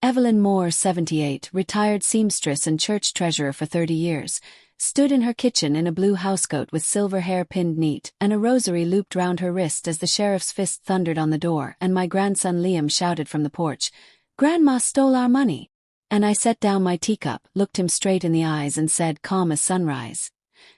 Evelyn Moore, 78, retired seamstress and church treasurer for 30 years, stood in her kitchen in a blue housecoat with silver hair pinned neat and a rosary looped round her wrist as the sheriff's fist thundered on the door and my grandson Liam shouted from the porch, "Grandma stole our money." And I set down my teacup, looked him straight in the eyes and said, calm as sunrise,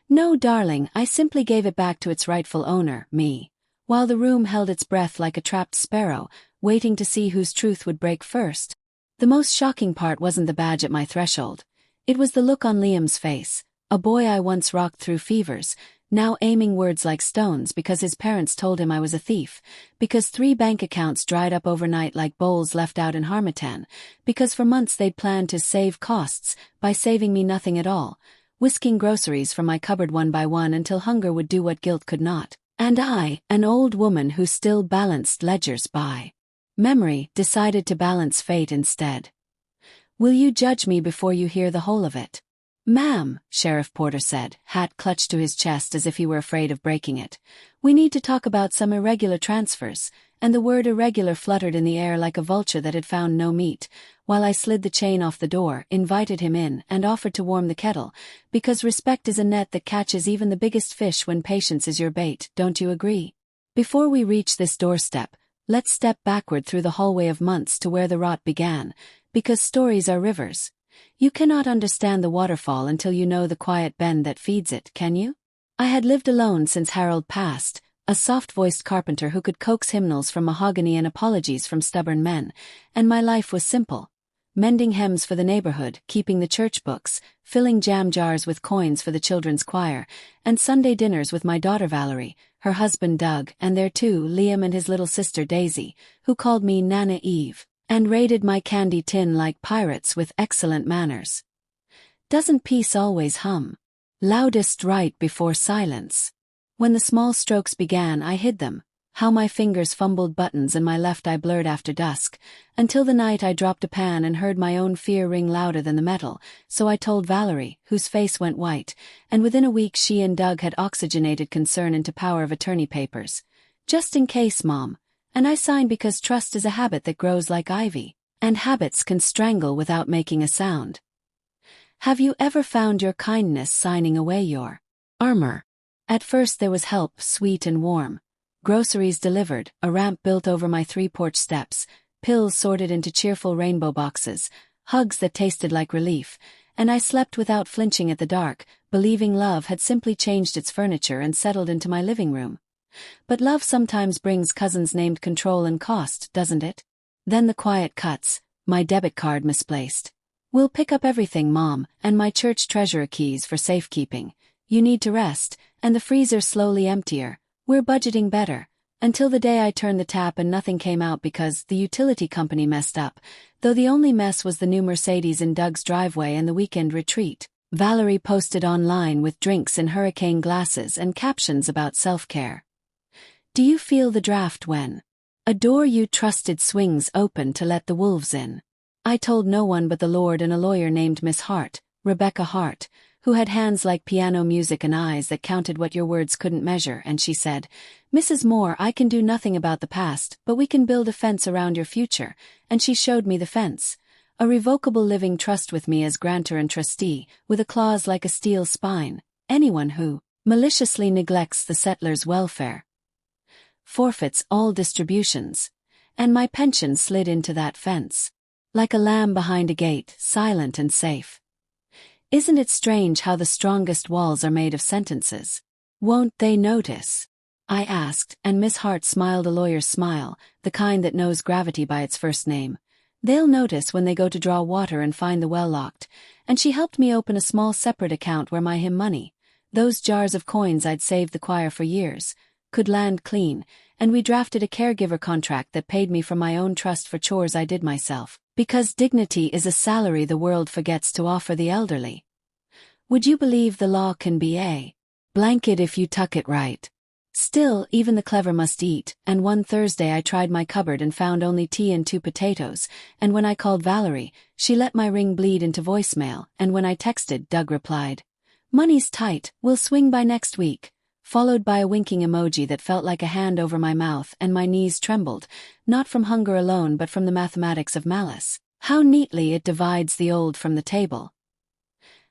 "No, darling, I simply gave it back to its rightful owner, me." While the room held its breath like a trapped sparrow, waiting to see whose truth would break first. The most shocking part wasn't the badge at my threshold. It was the look on Liam's face, a boy I once rocked through fevers, now aiming words like stones because his parents told him I was a thief, because 3 bank accounts dried up overnight like bowls left out in Harmattan, because for months they'd planned to save costs by saving me nothing at all, whisking groceries from my cupboard one by one until hunger would do what guilt could not. And I, an old woman who still balanced ledgers by memory, decided to balance fate instead. "Will you judge me before you hear the whole of it?" "Ma'am," Sheriff Porter said, hat clutched to his chest as if he were afraid of breaking it, "we need to talk about some irregular transfers," and the word irregular fluttered in the air like a vulture that had found no meat, while I slid the chain off the door, invited him in, and offered to warm the kettle, because respect is a net that catches even the biggest fish when patience is your bait, don't you agree? Before we reach this doorstep, let's step backward through the hallway of months to where the rot began, because stories are rivers. You cannot understand the waterfall until you know the quiet bend that feeds it, can you? I had lived alone since Harold passed, a soft-voiced carpenter who could coax hymnals from mahogany and apologies from stubborn men, and my life was simple. Mending hems for the neighborhood, keeping the church books, filling jam jars with coins for the children's choir, and Sunday dinners with my daughter Valerie, her husband Doug, and their 2, Liam and his little sister Daisy, who called me Nana Eve, and raided my candy tin like pirates with excellent manners. Doesn't peace always hum? Loudest right before silence. When the small strokes began, I hid them, how my fingers fumbled buttons and my left eye blurred after dusk, until the night I dropped a pan and heard my own fear ring louder than the metal, so I told Valerie, whose face went white, and within a week she and Doug had oxygenated concern into power of attorney papers. "Just in case, Mom," and I signed because trust is a habit that grows like ivy, and habits can strangle without making a sound. Have you ever found your kindness signing away your armor? At first there was help, sweet and warm. Groceries delivered, a ramp built over my 3 porch steps, pills sorted into cheerful rainbow boxes, hugs that tasted like relief, and I slept without flinching at the dark, believing love had simply changed its furniture and settled into my living room. But love sometimes brings cousins named control and cost, doesn't it? Then the quiet cuts, my debit card misplaced. "We'll pick up everything, Mom, and my church treasurer keys for safekeeping. You need to rest," and the freezer slowly emptier. "We're budgeting better," until the day I turned the tap and nothing came out because the utility company messed up, though the only mess was the new Mercedes in Doug's driveway and the weekend retreat Valerie posted online with drinks in hurricane glasses and captions about self-care. Do you feel the draft when a door you trusted swings open to let the wolves in? I told no one but the Lord and a lawyer named Miss Hart, Rebecca Hart, who had hands like piano music and eyes that counted what your words couldn't measure, and she said, "Mrs. Moore, I can do nothing about the past, but we can build a fence around your future," and she showed me the fence. A revocable living trust with me as grantor and trustee, with a clause like a steel spine. Anyone who maliciously neglects the settler's welfare forfeits all distributions. And my pension slid into that fence. Like a lamb behind a gate, silent and safe. Isn't it strange how the strongest walls are made of sentences? "Won't they notice?" I asked, and Miss Hart smiled a lawyer's smile, the kind that knows gravity by its first name. "They'll notice when they go to draw water and find the well locked," and she helped me open a small separate account where my hymn money, those jars of coins I'd saved the choir for years, could land clean, and we drafted a caregiver contract that paid me from my own trust for chores I did myself. Because dignity is a salary the world forgets to offer the elderly. Would you believe the law can be a blanket if you tuck it right? Still, even the clever must eat, and one Thursday I tried my cupboard and found only tea and 2 potatoes, and when I called Valerie, she let my ring bleed into voicemail, and when I texted, Doug replied, "Money's tight, we'll swing by next week," followed by a winking emoji that felt like a hand over my mouth, and my knees trembled, not from hunger alone but from the mathematics of malice. How neatly it divides the old from the table.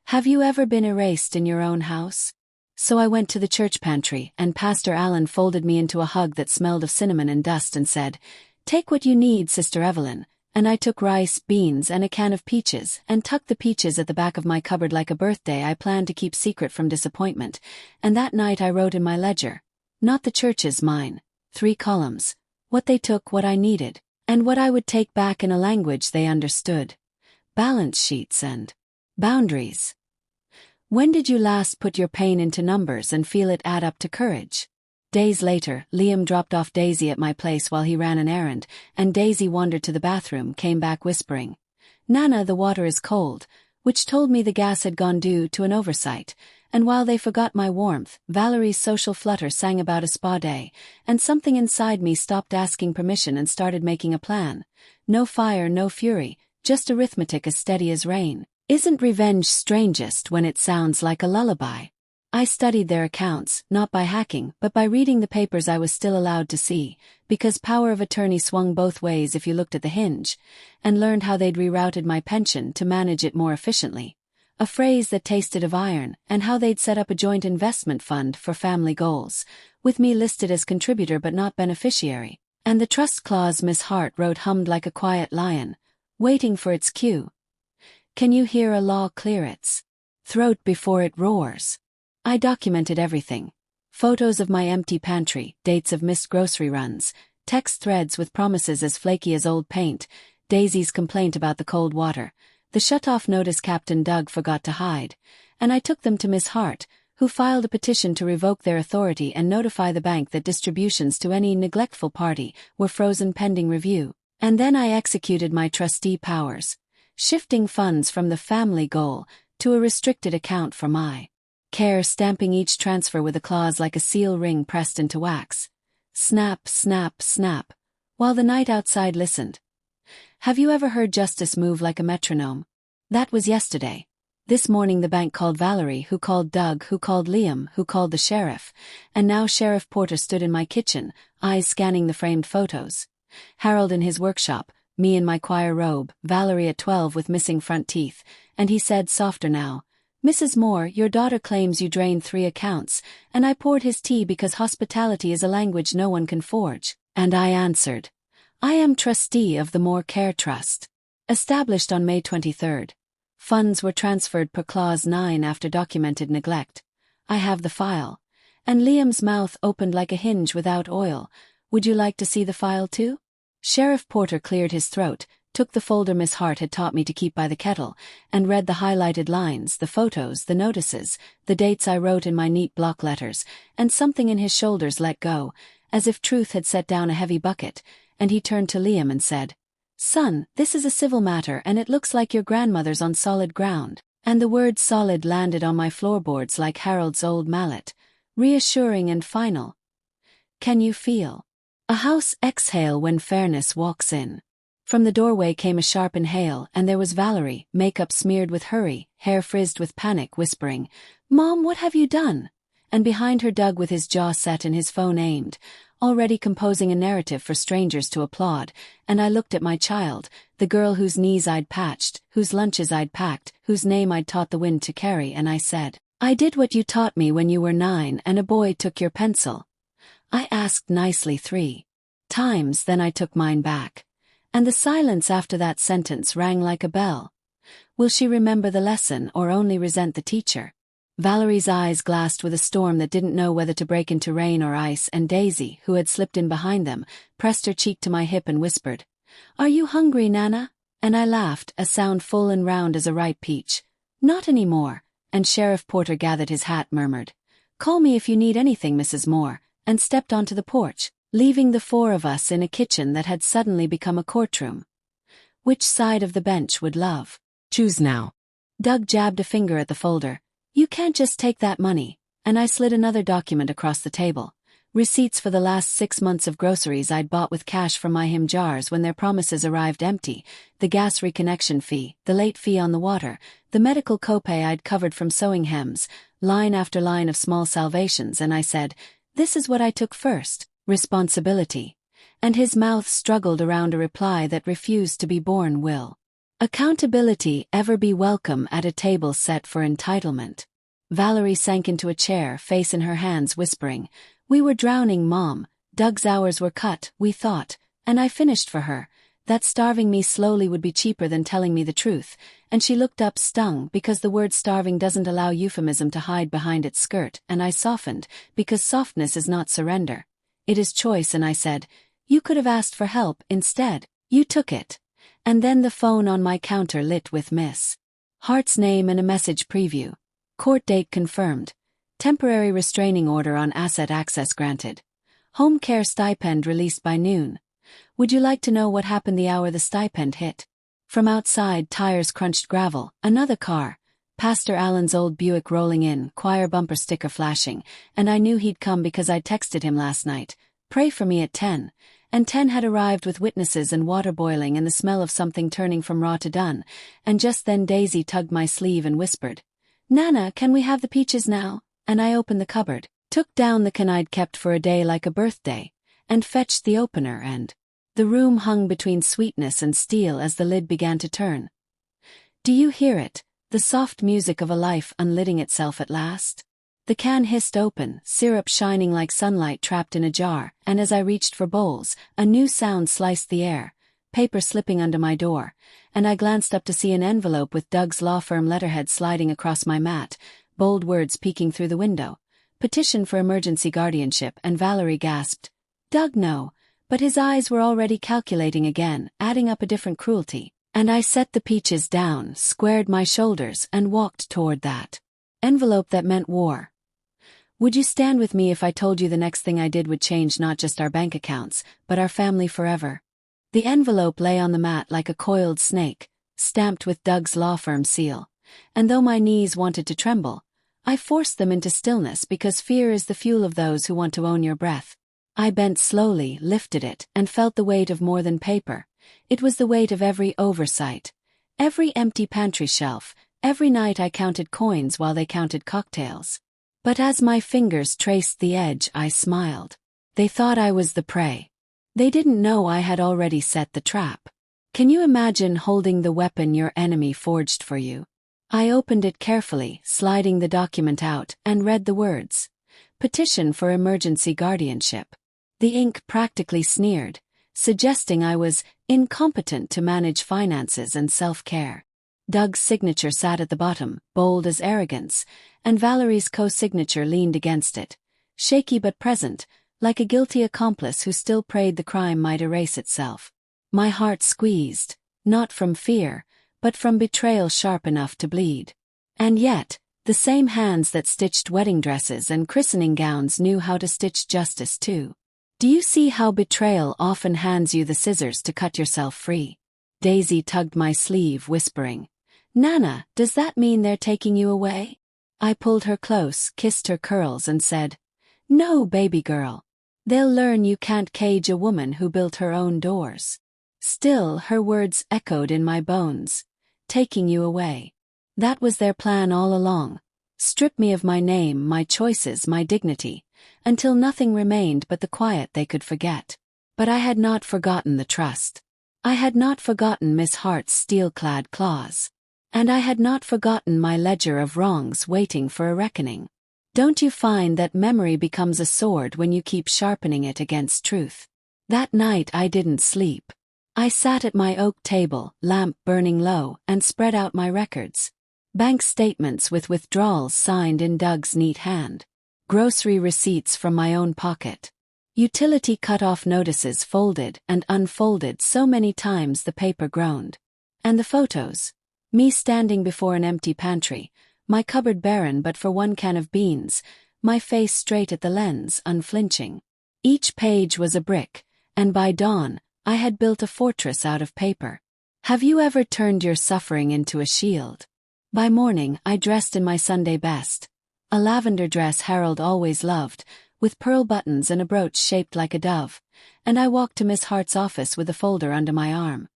Have you ever been erased in your own house? So I went to the church pantry, and Pastor Allen folded me into a hug that smelled of cinnamon and dust and said, "Take what you need, Sister Evelyn," and I took rice, beans, and a can of peaches, and tucked the peaches at the back of my cupboard like a birthday I planned to keep secret from disappointment, and that night I wrote in my ledger, not the church's, mine, 3 columns, what they took, what I needed, and what I would take back in a language they understood. Balance sheets and boundaries. When did you last put your pain into numbers and feel it add up to courage? Days later, Liam dropped off Daisy at my place while he ran an errand, and Daisy wandered to the bathroom, came back whispering, "Nana, the water is cold," which told me the gas had gone due to an oversight, and while they forgot my warmth, Valerie's social flutter sang about a spa day, and something inside me stopped asking permission and started making a plan. No fire, no fury, just arithmetic as steady as rain. Isn't revenge strangest when it sounds like a lullaby? I studied their accounts, not by hacking, but by reading the papers I was still allowed to see, because power of attorney swung both ways if you looked at the hinge, and learned how they'd rerouted my pension to manage it more efficiently, a phrase that tasted of iron, and how they'd set up a joint investment fund for family goals, with me listed as contributor but not beneficiary, and the trust clause Miss Hart wrote hummed like a quiet lion, waiting for its cue. Can you hear a law clear its throat before it roars? I documented everything. Photos of my empty pantry, dates of missed grocery runs, text threads with promises as flaky as old paint, Daisy's complaint about the cold water, the shut-off notice Captain Doug forgot to hide, and I took them to Miss Hart, who filed a petition to revoke their authority and notify the bank that distributions to any neglectful party were frozen pending review. And then I executed my trustee powers, shifting funds from the family goal to a restricted account for my care, stamping each transfer with a clause like a seal ring pressed into wax. Snap, snap, snap, while the night outside listened. Have you ever heard justice move like a metronome? That was yesterday. This morning the bank called Valerie, who called Doug, who called Liam, who called the sheriff, and now Sheriff Porter stood in my kitchen, eyes scanning the framed photos. Harold in his workshop, me in my choir robe, Valerie at 12 with missing front teeth, and he said softer now, "Mrs. Moore, your daughter claims you drained 3 accounts, and I poured his tea because hospitality is a language no one can forge." And I answered, "I am trustee of the Moore Care Trust." Established on May 23rd. Funds were transferred per Clause 9 after documented neglect. I have the file. And Liam's mouth opened like a hinge without oil. Would you like to see the file too? Sheriff Porter cleared his throat, took the folder Miss Hart had taught me to keep by the kettle, and read the highlighted lines, the photos, the notices, the dates I wrote in my neat block letters, and something in his shoulders let go, as if truth had set down a heavy bucket, and he turned to Liam and said, "Son, this is a civil matter and it looks like your grandmother's on solid ground." And the word solid landed on my floorboards like Harold's old mallet, reassuring and final. Can you feel a house exhale when fairness walks in? From the doorway came a sharp inhale, and there was Valerie, makeup smeared with hurry, hair frizzed with panic, whispering, "Mom, what have you done?" And behind her Doug with his jaw set and his phone aimed, already composing a narrative for strangers to applaud, and I looked at my child, the girl whose knees I'd patched, whose lunches I'd packed, whose name I'd taught the wind to carry, and I said, "I did what you taught me when you were 9 and a boy took your pencil." I asked nicely 3 times, then I took mine back. And the silence after that sentence rang like a bell. Will she remember the lesson or only resent the teacher? Valerie's eyes glassed with a storm that didn't know whether to break into rain or ice, and Daisy, who had slipped in behind them, pressed her cheek to my hip and whispered, "Are you hungry, Nana?" And I laughed, a sound full and round as a ripe peach. "Not anymore." And Sheriff Porter gathered his hat, murmured, "Call me if you need anything, Mrs. Moore," and stepped onto the porch, leaving the 4 of us in a kitchen that had suddenly become a courtroom. Which side of the bench would love? Choose now. Doug jabbed a finger at the folder. "You can't just take that money," and I slid another document across the table. Receipts for the last 6 months of groceries I'd bought with cash from my him jars when their promises arrived empty, the gas reconnection fee, the late fee on the water, the medical copay I'd covered from sewing hems, line after line of small salvations, and I said, "This is what I took first. Responsibility." And his mouth struggled around a reply that refused to be born. Will Accountability ever be welcome at a table set for entitlement? Valerie sank into a chair, face in her hands, whispering, "We were drowning, Mom. Doug's hours were cut, we thought, and I finished for her. That starving me slowly would be cheaper than telling me the truth," and she looked up, stung, because the word starving doesn't allow euphemism to hide behind its skirt, and I softened, because softness is not surrender. It is choice, and I said, "You could have asked for help instead. You took it." And then the phone on my counter lit with Miss Hart's name and a message preview. Court date confirmed. Temporary restraining order on asset access granted. Home care stipend released by noon. Would you like to know what happened the hour the stipend hit? From outside, tires crunched gravel. Another car. Pastor Allen's old Buick rolling in, choir bumper sticker flashing, and I knew he'd come because I texted him last night. Pray for me at 10. And 10 had arrived with witnesses and water boiling and the smell of something turning from raw to done, and just then Daisy tugged my sleeve and whispered, "Nana, can we have the peaches now?" And I opened the cupboard, took down the can I'd kept for a day like a birthday, and fetched the opener, and the room hung between sweetness and steel as the lid began to turn. Do you hear it? The soft music of a life unlidding itself at last? The can hissed open, syrup shining like sunlight trapped in a jar, and as I reached for bowls, a new sound sliced the air, paper slipping under my door, and I glanced up to see an envelope with Doug's law firm letterhead sliding across my mat, bold words peeking through the window. Petition for emergency guardianship, and Valerie gasped, "Doug, no," but his eyes were already calculating again, adding up a different cruelty, and I set the peaches down, squared my shoulders, and walked toward that envelope that meant war. Would you stand with me if I told you the next thing I did would change not just our bank accounts, but our family forever? The envelope lay on the mat like a coiled snake, stamped with Doug's law firm seal, and though my knees wanted to tremble, I forced them into stillness because fear is the fuel of those who want to own your breath. I bent slowly, lifted it, and felt the weight of more than paper. It was the weight of every oversight, every empty pantry shelf, every night I counted coins while they counted cocktails. But as my fingers traced the edge, I smiled. They thought I was the prey. They didn't know I had already set the trap. Can you imagine holding the weapon your enemy forged for you? I opened it carefully, sliding the document out, and read the words. Petition for emergency guardianship. The ink practically sneered, suggesting I was incompetent to manage finances and self-care. Doug's signature sat at the bottom, bold as arrogance, and Valerie's co-signature leaned against it, shaky but present, like a guilty accomplice who still prayed the crime might erase itself. My heart squeezed, not from fear, but from betrayal sharp enough to bleed. And yet, the same hands that stitched wedding dresses and christening gowns knew how to stitch justice too. Do you see how betrayal often hands you the scissors to cut yourself free? Daisy tugged my sleeve, whispering, "Nana, does that mean they're taking you away?" I pulled her close, kissed her curls, and said, "No, baby girl. They'll learn you can't cage a woman who built her own doors." Still, her words echoed in my bones. Taking you away. That was their plan all along. Strip me of my name, my choices, my dignity, until nothing remained but the quiet they could forget. But I had not forgotten the trust. I had not forgotten Miss Hart's steel-clad claws. And I had not forgotten my ledger of wrongs waiting for a reckoning. Don't you find that memory becomes a sword when you keep sharpening it against truth? That night I didn't sleep. I sat at my oak table, lamp burning low, and spread out my records. Bank statements with withdrawals signed in Doug's neat hand. Grocery receipts from my own pocket. Utility cut-off notices folded and unfolded so many times the paper groaned. And the photos. Me standing before an empty pantry, my cupboard barren but for one can of beans, my face straight at the lens, unflinching. Each page was a brick, and by dawn, I had built a fortress out of paper. Have you ever turned your suffering into a shield? By morning, I dressed in my Sunday best. A lavender dress Harold always loved, with pearl buttons and a brooch shaped like a dove, and I walked to Miss Hart's office with a folder under my arm.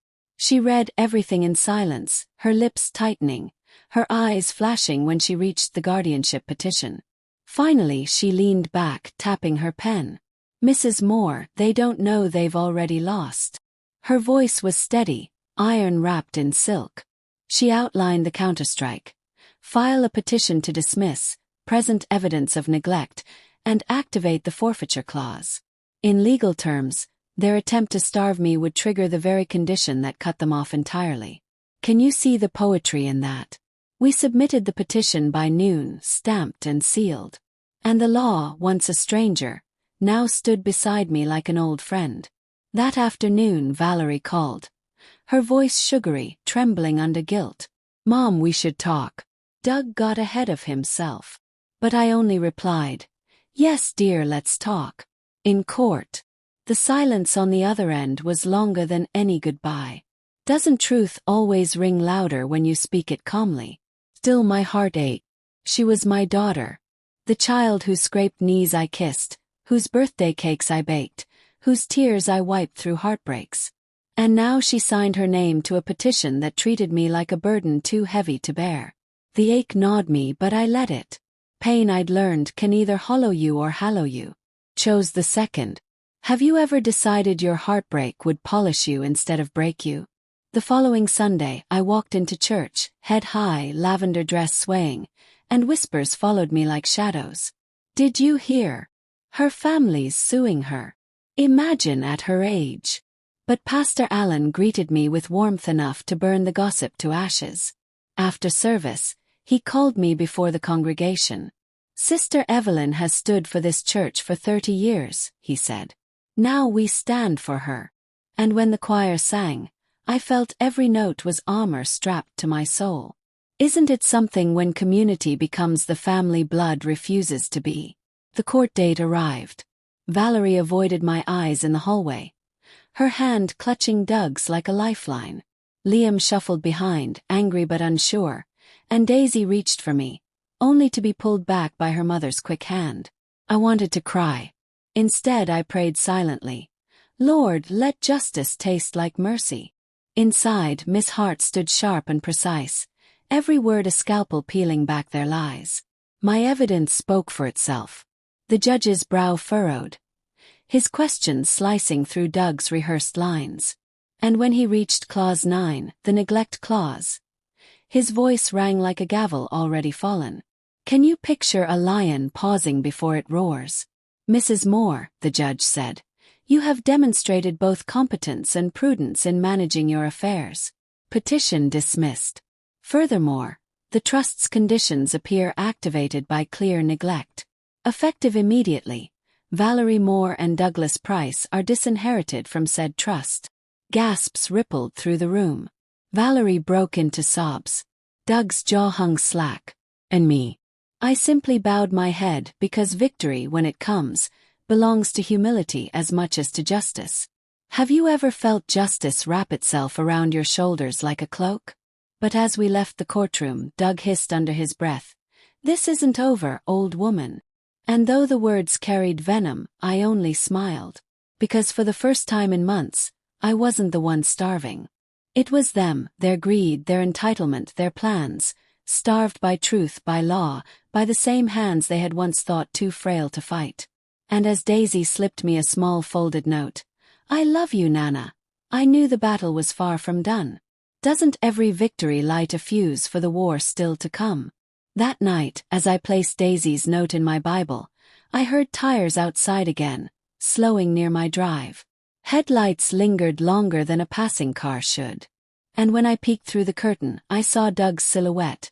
She read everything in silence, her lips tightening, her eyes flashing when she reached the guardianship petition. Finally, she leaned back, tapping her pen. "Mrs. Moore, they don't know they've already lost." Her voice was steady, iron wrapped in silk. She outlined the counterstrike. File a petition to dismiss, present evidence of neglect, and activate the forfeiture clause. In legal terms, their attempt to starve me would trigger the very condition that cut them off entirely. Can you see the poetry in that? We submitted the petition by noon, stamped and sealed. And the law, once a stranger, now stood beside me like an old friend. That afternoon Valerie called. Her voice sugary, trembling under guilt. "Mom, we should talk." Doug got ahead of himself. But I only replied, "Yes, dear, let's talk." In court, the silence on the other end was longer than any goodbye. Doesn't truth always ring louder when you speak it calmly? Still my heart ached. She was my daughter. The child whose scraped knees I kissed, whose birthday cakes I baked, whose tears I wiped through heartbreaks. And now she signed her name to a petition that treated me like a burden too heavy to bear. The ache gnawed me, but I let it. Pain, I'd learned, can either hollow you or hallow you. Chose the second. Have you ever decided your heartbreak would polish you instead of break you? The following Sunday, I walked into church, head high, lavender dress swaying, and whispers followed me like shadows. Did you hear? Her family's suing her. Imagine at her age. But Pastor Allen greeted me with warmth enough to burn the gossip to ashes. After service, he called me before the congregation. "Sister Evelyn has stood for this church for 30 years, he said. "Now we stand for her." And when the choir sang, I felt every note was armor strapped to my soul. Isn't it something when community becomes the family blood refuses to be? The court date arrived. Valerie avoided my eyes in the hallway, her hand clutching Doug's like a lifeline. Liam shuffled behind, angry but unsure, and Daisy reached for me, only to be pulled back by her mother's quick hand. I wanted to cry. Instead, I prayed silently, "Lord, let justice taste like mercy." Inside, Miss Hart stood sharp and precise, every word a scalpel peeling back their lies. My evidence spoke for itself. The judge's brow furrowed, his questions slicing through Doug's rehearsed lines. And when he reached Clause 9, the neglect clause, his voice rang like a gavel already fallen. Can you picture a lion pausing before it roars? "Mrs. Moore," the judge said, "you have demonstrated both competence and prudence in managing your affairs." Petition dismissed. Furthermore, the trust's conditions appear activated by clear neglect. Effective immediately, Valerie Moore and Douglas Price are disinherited from said trust. Gasps rippled through the room. Valerie broke into sobs. Doug's jaw hung slack. And me. I simply bowed my head because victory, when it comes, belongs to humility as much as to justice. Have you ever felt justice wrap itself around your shoulders like a cloak? But as we left the courtroom, Doug hissed under his breath, "This isn't over, old woman." And though the words carried venom, I only smiled. Because for the first time in months, I wasn't the one starving. It was them, their greed, their entitlement, their plans, starved by truth, by law, by the same hands they had once thought too frail to fight. And as Daisy slipped me a small folded note, "I love you, Nana," I knew the battle was far from done. Doesn't every victory light a fuse for the war still to come? That night, as I placed Daisy's note in my Bible, I heard tires outside again, slowing near my drive. Headlights lingered longer than a passing car should. And when I peeked through the curtain, I saw Doug's silhouette,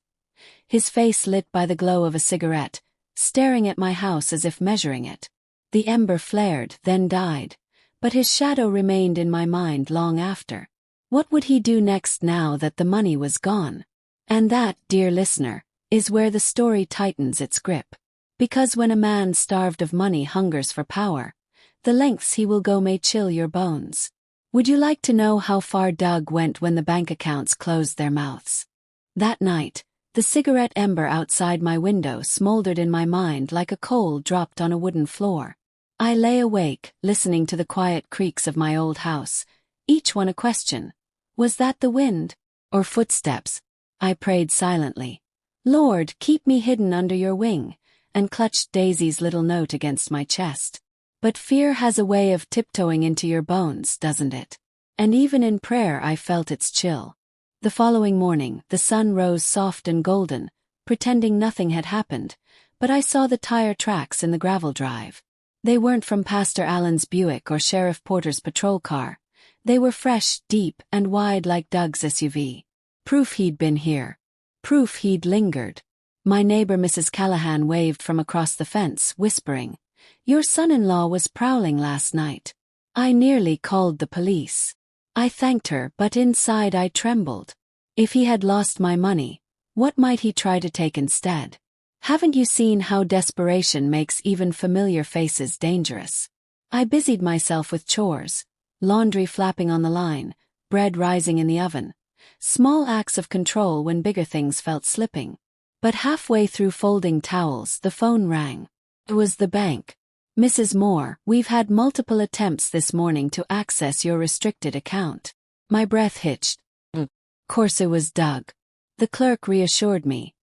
his face lit by the glow of a cigarette, staring at my house as if measuring it. The ember flared, then died, but his shadow remained in my mind long after. What would he do next now that the money was gone? And that, dear listener, is where the story tightens its grip. Because when a man starved of money hungers for power, the lengths he will go may chill your bones. Would you like to know how far Doug went when the bank accounts closed their mouths? That night, the cigarette ember outside my window smoldered in my mind like a coal dropped on a wooden floor. I lay awake, listening to the quiet creaks of my old house, each one a question. Was that the wind? Or footsteps? I prayed silently. "Lord, keep me hidden under your wing," and clutched Daisy's little note against my chest. But fear has a way of tiptoeing into your bones, doesn't it? and even in prayer I felt its chill. The following morning, the sun rose soft and golden, pretending nothing had happened, but I saw the tire tracks in the gravel drive. They weren't from Pastor Allen's Buick or Sheriff Porter's patrol car. They were fresh, deep, and wide like Doug's SUV. Proof he'd been here. Proof he'd lingered. My neighbor Mrs. Callahan waved from across the fence, whispering, "Your son-in-law was prowling last night." I nearly called the police. I thanked her, but inside I trembled. If he had lost my money, what might he try to take instead? Haven't you seen how desperation makes even familiar faces dangerous? I busied myself with chores, laundry flapping on the line, bread rising in the oven. Small acts of control when bigger things felt slipping. But halfway through folding towels, the phone rang. It was the bank. "Mrs. Moore, we've had multiple attempts this morning to access your restricted account." My breath hitched. Course it was Doug. The clerk reassured me.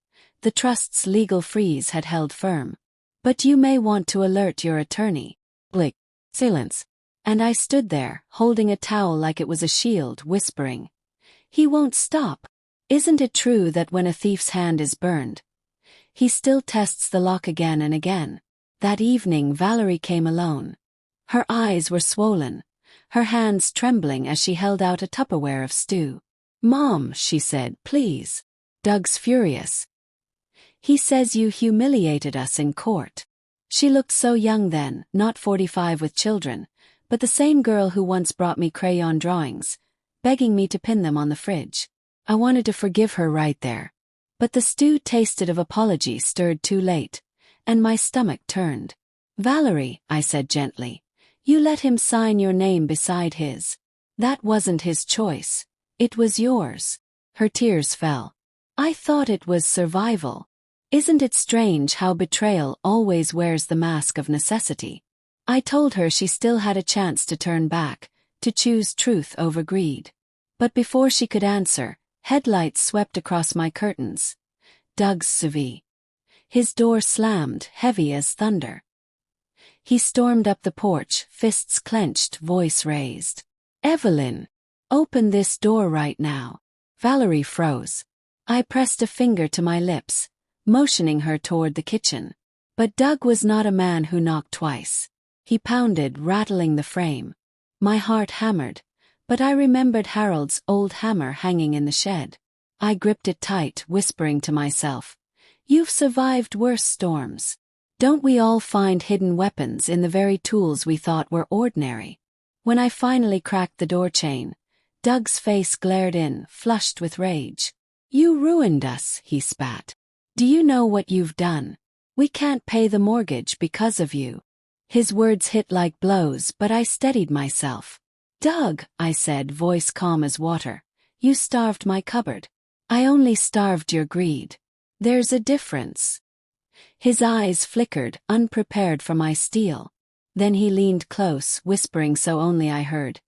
The trust's legal freeze had held firm. "But you may want to alert your attorney." Blick. Silence. And I stood there, holding a towel like it was a shield, whispering, "He won't stop. Isn't it true that when a thief's hand is burned, he still tests the lock again and again?" That evening Valerie came alone. Her eyes were swollen, her hands trembling as she held out a Tupperware of stew. "Mom," she said, "please. Doug's furious. He says you humiliated us in court." She looked so young then, not 45 with children, but the same girl who once brought me crayon drawings, begging me to pin them on the fridge. I wanted to forgive her right there. But the stew tasted of apology stirred too late, and my stomach turned. "Valerie," I said gently, "you let him sign your name beside his. That wasn't his choice. It was yours." Her tears fell. "I thought it was survival." Isn't it strange how betrayal always wears the mask of necessity? I told her she still had a chance to turn back, to choose truth over greed. But before she could answer, headlights swept across my curtains. Doug's SUV. His door slammed, heavy as thunder. He stormed up the porch, fists clenched, voice raised. "Evelyn! Open this door right now." Valerie froze. I pressed a finger to my lips, motioning her toward the kitchen. But Doug was not a man who knocked twice. He pounded, rattling the frame. My heart hammered, but I remembered Harold's old hammer hanging in the shed. I gripped it tight, whispering to myself, "You've survived worse storms. Don't we all find hidden weapons in the very tools we thought were ordinary?" When I finally cracked the door chain, Doug's face glared in, flushed with rage. "You ruined us," he spat. "Do you know what you've done? We can't pay the mortgage because of you." His words hit like blows, but I steadied myself. "Doug," I said, voice calm as water, "you starved my cupboard. I only starved your greed. There's a difference." His eyes flickered, unprepared for my steel. Then he leaned close, whispering so only I heard,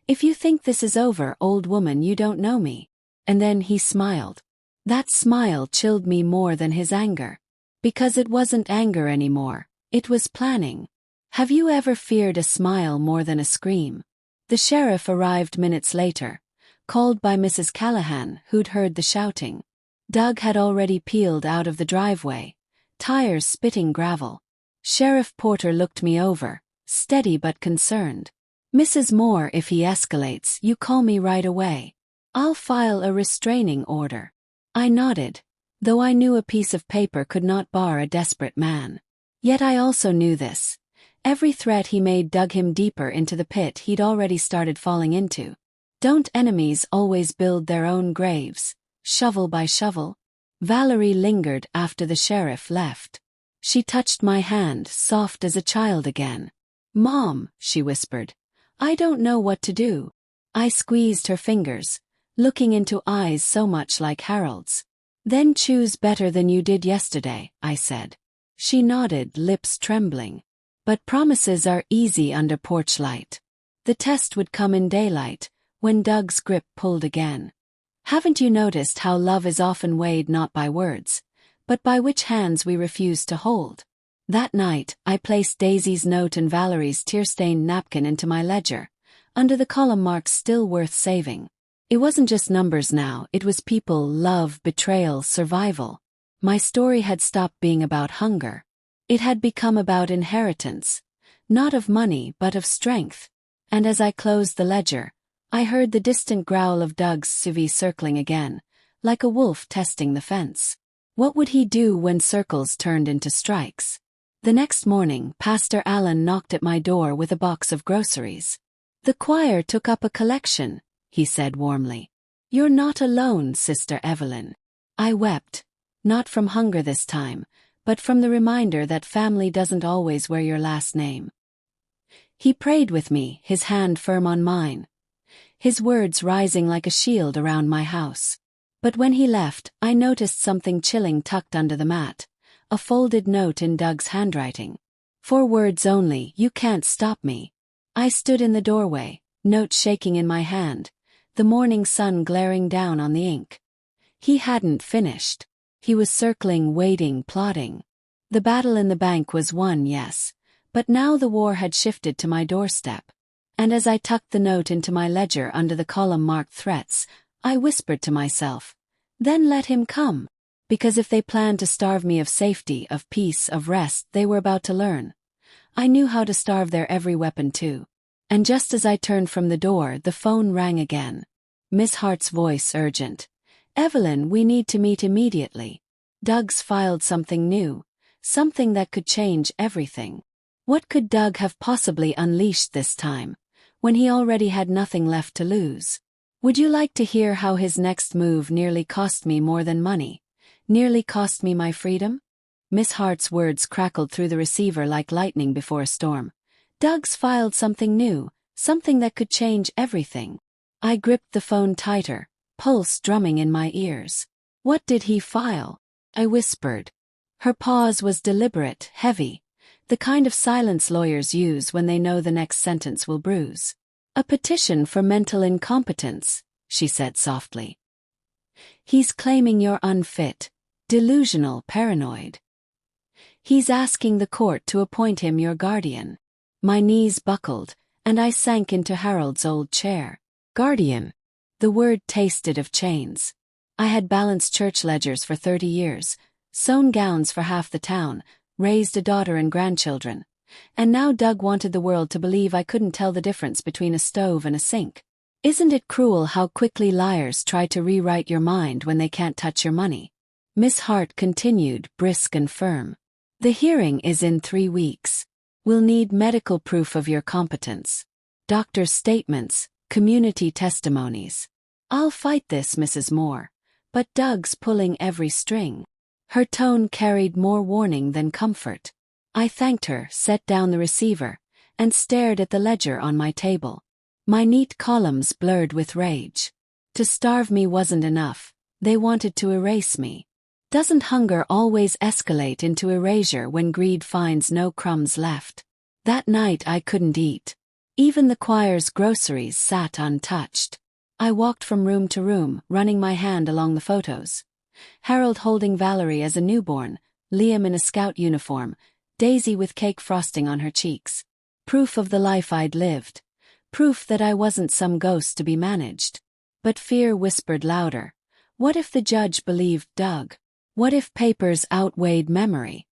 "If you think this is over, old woman, you don't know me." And then he smiled. That smile chilled me more than his anger. Because it wasn't anger anymore, it was planning. Have you ever feared a smile more than a scream? The sheriff arrived minutes later, called by Mrs. Callahan, who'd heard the shouting. Doug had already peeled out of the driveway, tires spitting gravel. Sheriff Porter looked me over, steady but concerned. "Mrs. Moore, if he escalates, you call me right away. I'll file a restraining order." I nodded, though I knew a piece of paper could not bar a desperate man. Yet I also knew this. Every threat he made dug him deeper into the pit he'd already started falling into. Don't enemies always build their own graves, shovel by shovel? Valerie lingered after the sheriff left. She touched my hand, soft as a child again. "Mom," she whispered, "I don't know what to do." I squeezed her fingers, looking into eyes so much like Harold's. "Then choose better than you did yesterday," I said. She nodded, lips trembling. But promises are easy under porch light. The test would come in daylight, when Doug's grip pulled again. Haven't you noticed how love is often weighed not by words, but by which hands we refuse to hold? That night, I placed Daisy's note and Valerie's tear-stained napkin into my ledger, under the column marked "Still Worth Saving." It wasn't just numbers now, it was people, love, betrayal, survival. My story had stopped being about hunger. It had become about inheritance. Not of money, but of strength. And as I closed the ledger, I heard the distant growl of Doug's CV circling again, like a wolf testing the fence. What would he do when circles turned into strikes? The next morning, Pastor Allen knocked at my door with a box of groceries. "The choir took up a collection," he said warmly. "You're not alone, Sister Evelyn." I wept, not from hunger this time, but from the reminder that family doesn't always wear your last name. He prayed with me, his hand firm on mine, his words rising like a shield around my house. But when he left, I noticed something chilling tucked under the mat, a folded note in Doug's handwriting. 4 words only, "You can't stop me." I stood in the doorway, note shaking in my hand, the morning sun glaring down on the ink. He hadn't finished. He was circling, waiting, plotting. The battle in the bank was won, yes, but now the war had shifted to my doorstep. And as I tucked the note into my ledger under the column marked "Threats," I whispered to myself, "Then let him come." Because if they planned to starve me of safety, of peace, of rest, they were about to learn. I knew how to starve their every weapon too. And just as I turned from the door, the phone rang again. Miss Hart's voice urgent. "Evelyn, we need to meet immediately. Doug's filed something new, something that could change everything." What could Doug have possibly unleashed this time, when he already had nothing left to lose? Would you like to hear how his next move nearly cost me more than money? Nearly cost me my freedom? Miss Hart's words crackled through the receiver like lightning before a storm. "Doug's filed something new, something that could change everything." I gripped the phone tighter, pulse drumming in my ears. "What did he file?" I whispered. Her pause was deliberate, heavy, the kind of silence lawyers use when they know the next sentence will bruise. "A petition for mental incompetence," she said softly. "He's claiming you're unfit, delusional, paranoid. He's asking the court to appoint him your guardian." My knees buckled, and I sank into Harold's old chair. Guardian. The word tasted of chains. I had balanced church ledgers for 30 years, sewn gowns for half the town, raised a daughter and grandchildren. And now Doug wanted the world to believe I couldn't tell the difference between a stove and a sink. Isn't it cruel how quickly liars try to rewrite your mind when they can't touch your money? Miss Hart continued, brisk and firm. "The hearing is in 3 weeks. We'll need medical proof of your competence. Doctors' statements, community testimonies. I'll fight this, Mrs. Moore. But Doug's pulling every string." Her tone carried more warning than comfort. I thanked her, set down the receiver, and stared at the ledger on my table. My neat columns blurred with rage. To starve me wasn't enough, they wanted to erase me. Doesn't hunger always escalate into erasure when greed finds no crumbs left? That night I couldn't eat. Even the choir's groceries sat untouched. I walked from room to room, running my hand along the photos. Harold holding Valerie as a newborn, Liam in a scout uniform, Daisy with cake frosting on her cheeks. Proof of the life I'd lived. Proof that I wasn't some ghost to be managed. But fear whispered louder. What if the judge believed Doug? What if papers outweighed memory?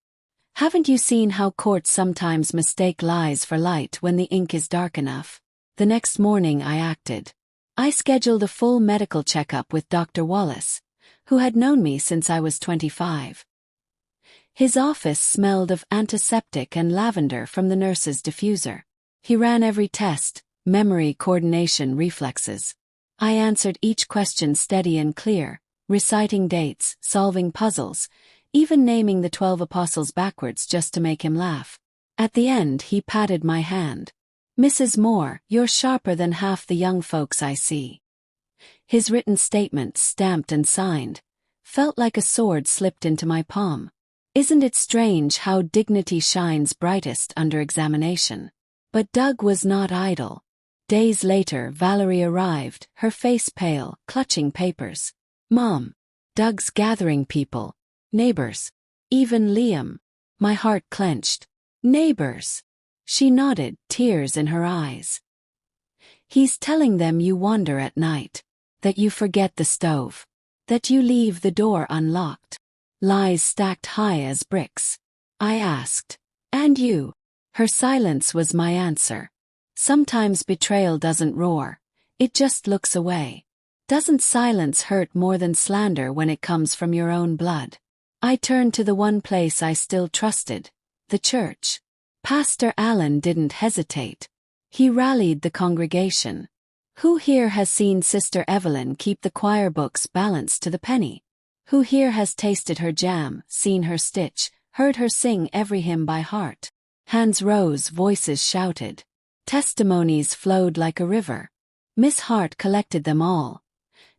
Haven't you seen how courts sometimes mistake lies for light when the ink is dark enough? The next morning I acted. I scheduled a full medical checkup with Dr. Wallace, who had known me since I was 25. His office smelled of antiseptic and lavender from the nurse's diffuser. He ran every test, memory, coordination, reflexes. I answered each question steady and clear, reciting dates, solving puzzles, even naming the 12 apostles backwards just to make him laugh. At the end he patted my hand. "Mrs. Moore, you're sharper than half the young folks I see." His written statement, stamped and signed, felt like a sword slipped into my palm. Isn't it strange how dignity shines brightest under examination? But Doug was not idle. Days later, Valerie arrived, her face pale, clutching papers. "Mom." Doug's gathering people. Neighbors. Even Liam. My heart clenched. Neighbors. She nodded, tears in her eyes. He's telling them you wander at night, that you forget the stove, that you leave the door unlocked. Lies stacked high as bricks. I asked, "And you?" Her silence was my answer. Sometimes betrayal doesn't roar, it just looks away. Doesn't silence hurt more than slander when it comes from your own blood? I turned to the one place I still trusted, the church. Pastor Allen didn't hesitate. He rallied the congregation. Who here has seen Sister Evelyn keep the choir books balanced to the penny? Who here has tasted her jam, seen her stitch, heard her sing every hymn by heart? Hands rose, voices shouted. Testimonies flowed like a river. Miss Hart collected them all.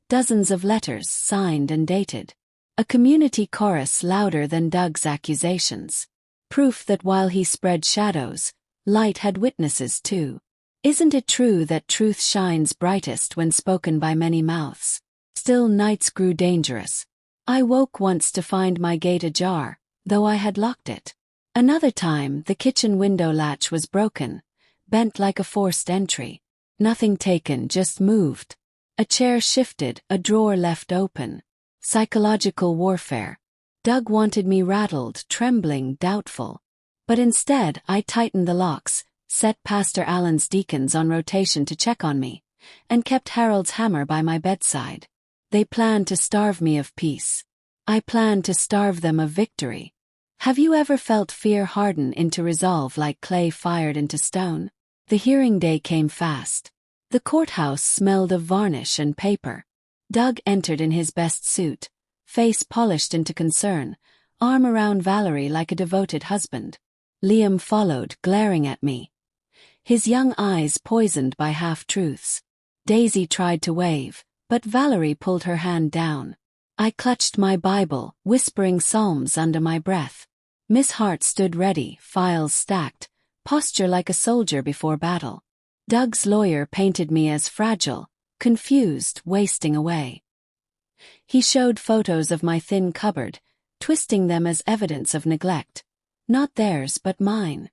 Dozens of letters signed and dated. A community chorus louder than Doug's accusations. Proof that while he spread shadows, light had witnesses too. Isn't it true that truth shines brightest when spoken by many mouths? Still nights grew dangerous. I woke once to find my gate ajar, though I had locked it. Another time the kitchen window latch was broken, bent like a forced entry. Nothing taken, just moved. A chair shifted, a drawer left open. Psychological warfare. Doug wanted me rattled, trembling, doubtful. But instead I tightened the locks, set Pastor Allen's deacons on rotation to check on me, and kept Harold's hammer by my bedside. They planned to starve me of peace. I planned to starve them of victory. Have you ever felt fear harden into resolve like clay fired into stone? The hearing day came fast. The courthouse smelled of varnish and paper. Doug entered in his best suit, face polished into concern, arm around Valerie like a devoted husband. Liam followed, glaring at me, his young eyes poisoned by half-truths. Daisy tried to wave, but Valerie pulled her hand down. I clutched my Bible, whispering psalms under my breath. Miss Hart stood ready, files stacked, posture like a soldier before battle. Doug's lawyer painted me as fragile, confused, wasting away. He showed photos of my thin cupboard, twisting them as evidence of neglect. Not theirs but mine.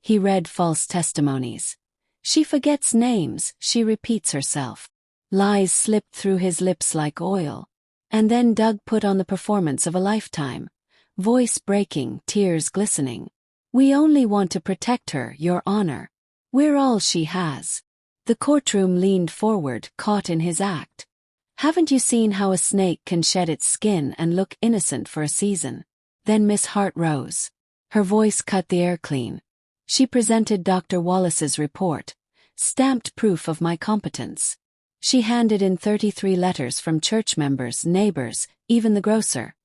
He read false testimonies. She forgets names, she repeats herself. Lies slipped through his lips like oil. And then Doug put on the performance of a lifetime. Voice breaking, tears glistening. "We only want to protect her, Your Honor. We're all she has." The courtroom leaned forward, caught in his act. Haven't you seen how a snake can shed its skin and look innocent for a season? Then Miss Hart rose. Her voice cut the air clean. She presented Dr. Wallace's report, stamped proof of my competence. She handed in 33 letters from church members, neighbors, even the grocer.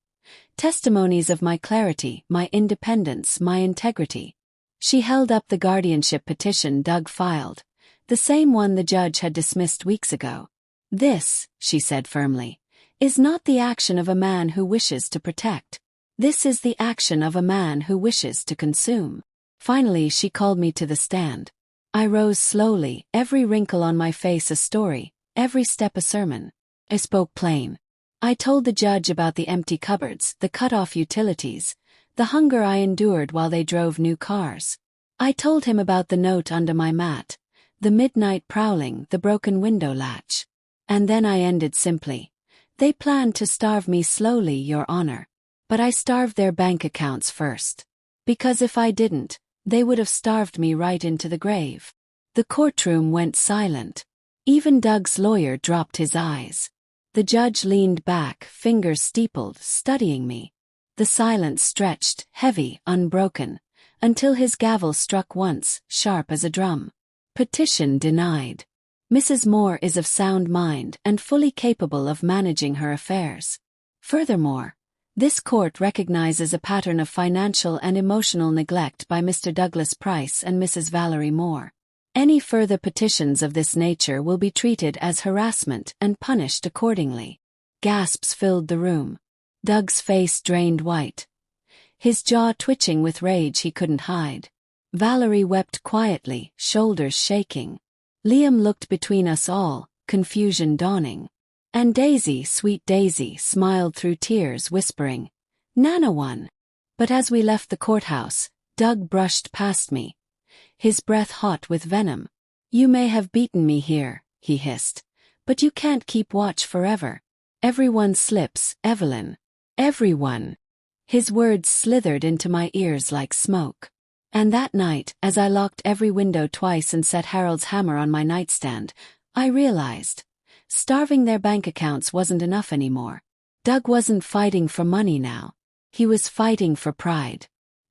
Testimonies of my clarity, my independence, my integrity. She held up the guardianship petition Doug filed, the same one the judge had dismissed weeks ago. "This," she said firmly, "is not the action of a man who wishes to protect. This is the action of a man who wishes to consume." Finally she called me to the stand. I rose slowly, every wrinkle on my face a story, every step a sermon. I spoke plain. I told the judge about the empty cupboards, the cut-off utilities, the hunger I endured while they drove new cars. I told him about the note under my mat, the midnight prowling, the broken window latch. And then I ended simply. "They planned to starve me slowly, Your Honor. But I starved their bank accounts first. Because if I didn't, they would have starved me right into the grave." The courtroom went silent. Even Doug's lawyer dropped his eyes. The judge leaned back, fingers steepled, studying me. The silence stretched, heavy, unbroken, until his gavel struck once, sharp as a drum. Petition denied. Mrs. Moore is of sound mind and fully capable of managing her affairs. Furthermore, this court recognizes a pattern of financial and emotional neglect by Mr. Douglas Price and Mrs. Valerie Moore. Any further petitions of this nature will be treated as harassment and punished accordingly. Gasps filled the room. Doug's face drained white, his jaw twitching with rage he couldn't hide. Valerie wept quietly, shoulders shaking. Liam looked between us all, confusion dawning. And Daisy, sweet Daisy, smiled through tears, whispering, "Nana won." But as we left the courthouse, Doug brushed past me, his breath hot with venom. You may have beaten me here, he hissed, but you can't keep watch forever. Everyone slips, Evelyn. Everyone. His words slithered into my ears like smoke. And that night, as I locked every window twice and set Harold's hammer on my nightstand, I realized, starving their bank accounts wasn't enough anymore. Doug wasn't fighting for money now. He was fighting for pride.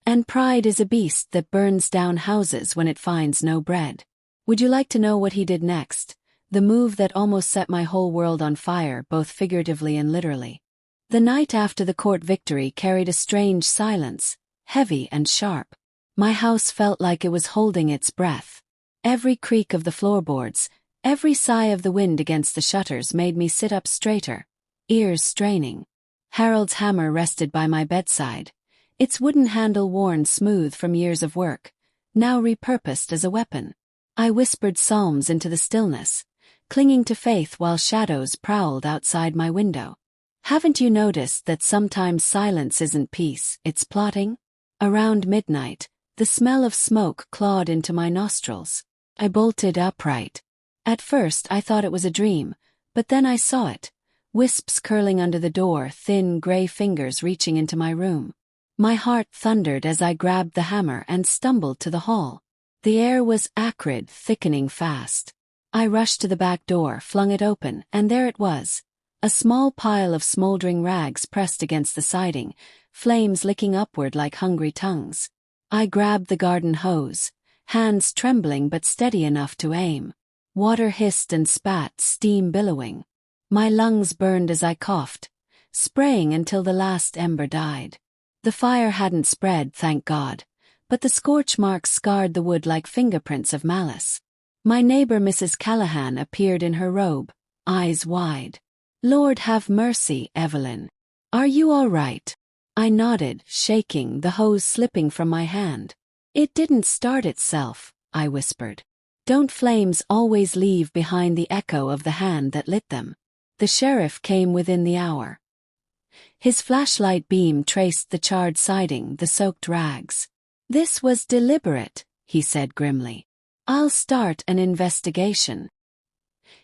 And pride is a beast that burns down houses when it finds no bread. Would you like to know what he did next? The move that almost set my whole world on fire, both figuratively and literally. The night after the court victory carried a strange silence, heavy and sharp. My house felt like it was holding its breath. Every creak of the floorboards, every sigh of the wind against the shutters made me sit up straighter, ears straining. Harold's hammer rested by my bedside, its wooden handle worn smooth from years of work, now repurposed as a weapon. I whispered psalms into the stillness, clinging to faith while shadows prowled outside my window. Haven't you noticed that sometimes silence isn't peace, it's plotting? Around midnight, the smell of smoke clawed into my nostrils. I bolted upright. At first I thought it was a dream, but then I saw it. Wisps curling under the door, thin gray fingers reaching into my room. My heart thundered as I grabbed the hammer and stumbled to the hall. The air was acrid, thickening fast. I rushed to the back door, flung it open, and there it was. A small pile of smoldering rags pressed against the siding, flames licking upward like hungry tongues. I grabbed the garden hose, hands trembling but steady enough to aim. Water hissed and spat, steam billowing. My lungs burned as I coughed, spraying until the last ember died. The fire hadn't spread, thank God, but the scorch marks scarred the wood like fingerprints of malice. My neighbor Mrs. Callahan appeared in her robe, eyes wide. Lord have mercy, Evelyn. Are you all right? I nodded, shaking, the hose slipping from my hand. It didn't start itself, I whispered. Don't flames always leave behind the echo of the hand that lit them? The sheriff came within the hour. His flashlight beam traced the charred siding, the soaked rags. This was deliberate, he said grimly. I'll start an investigation.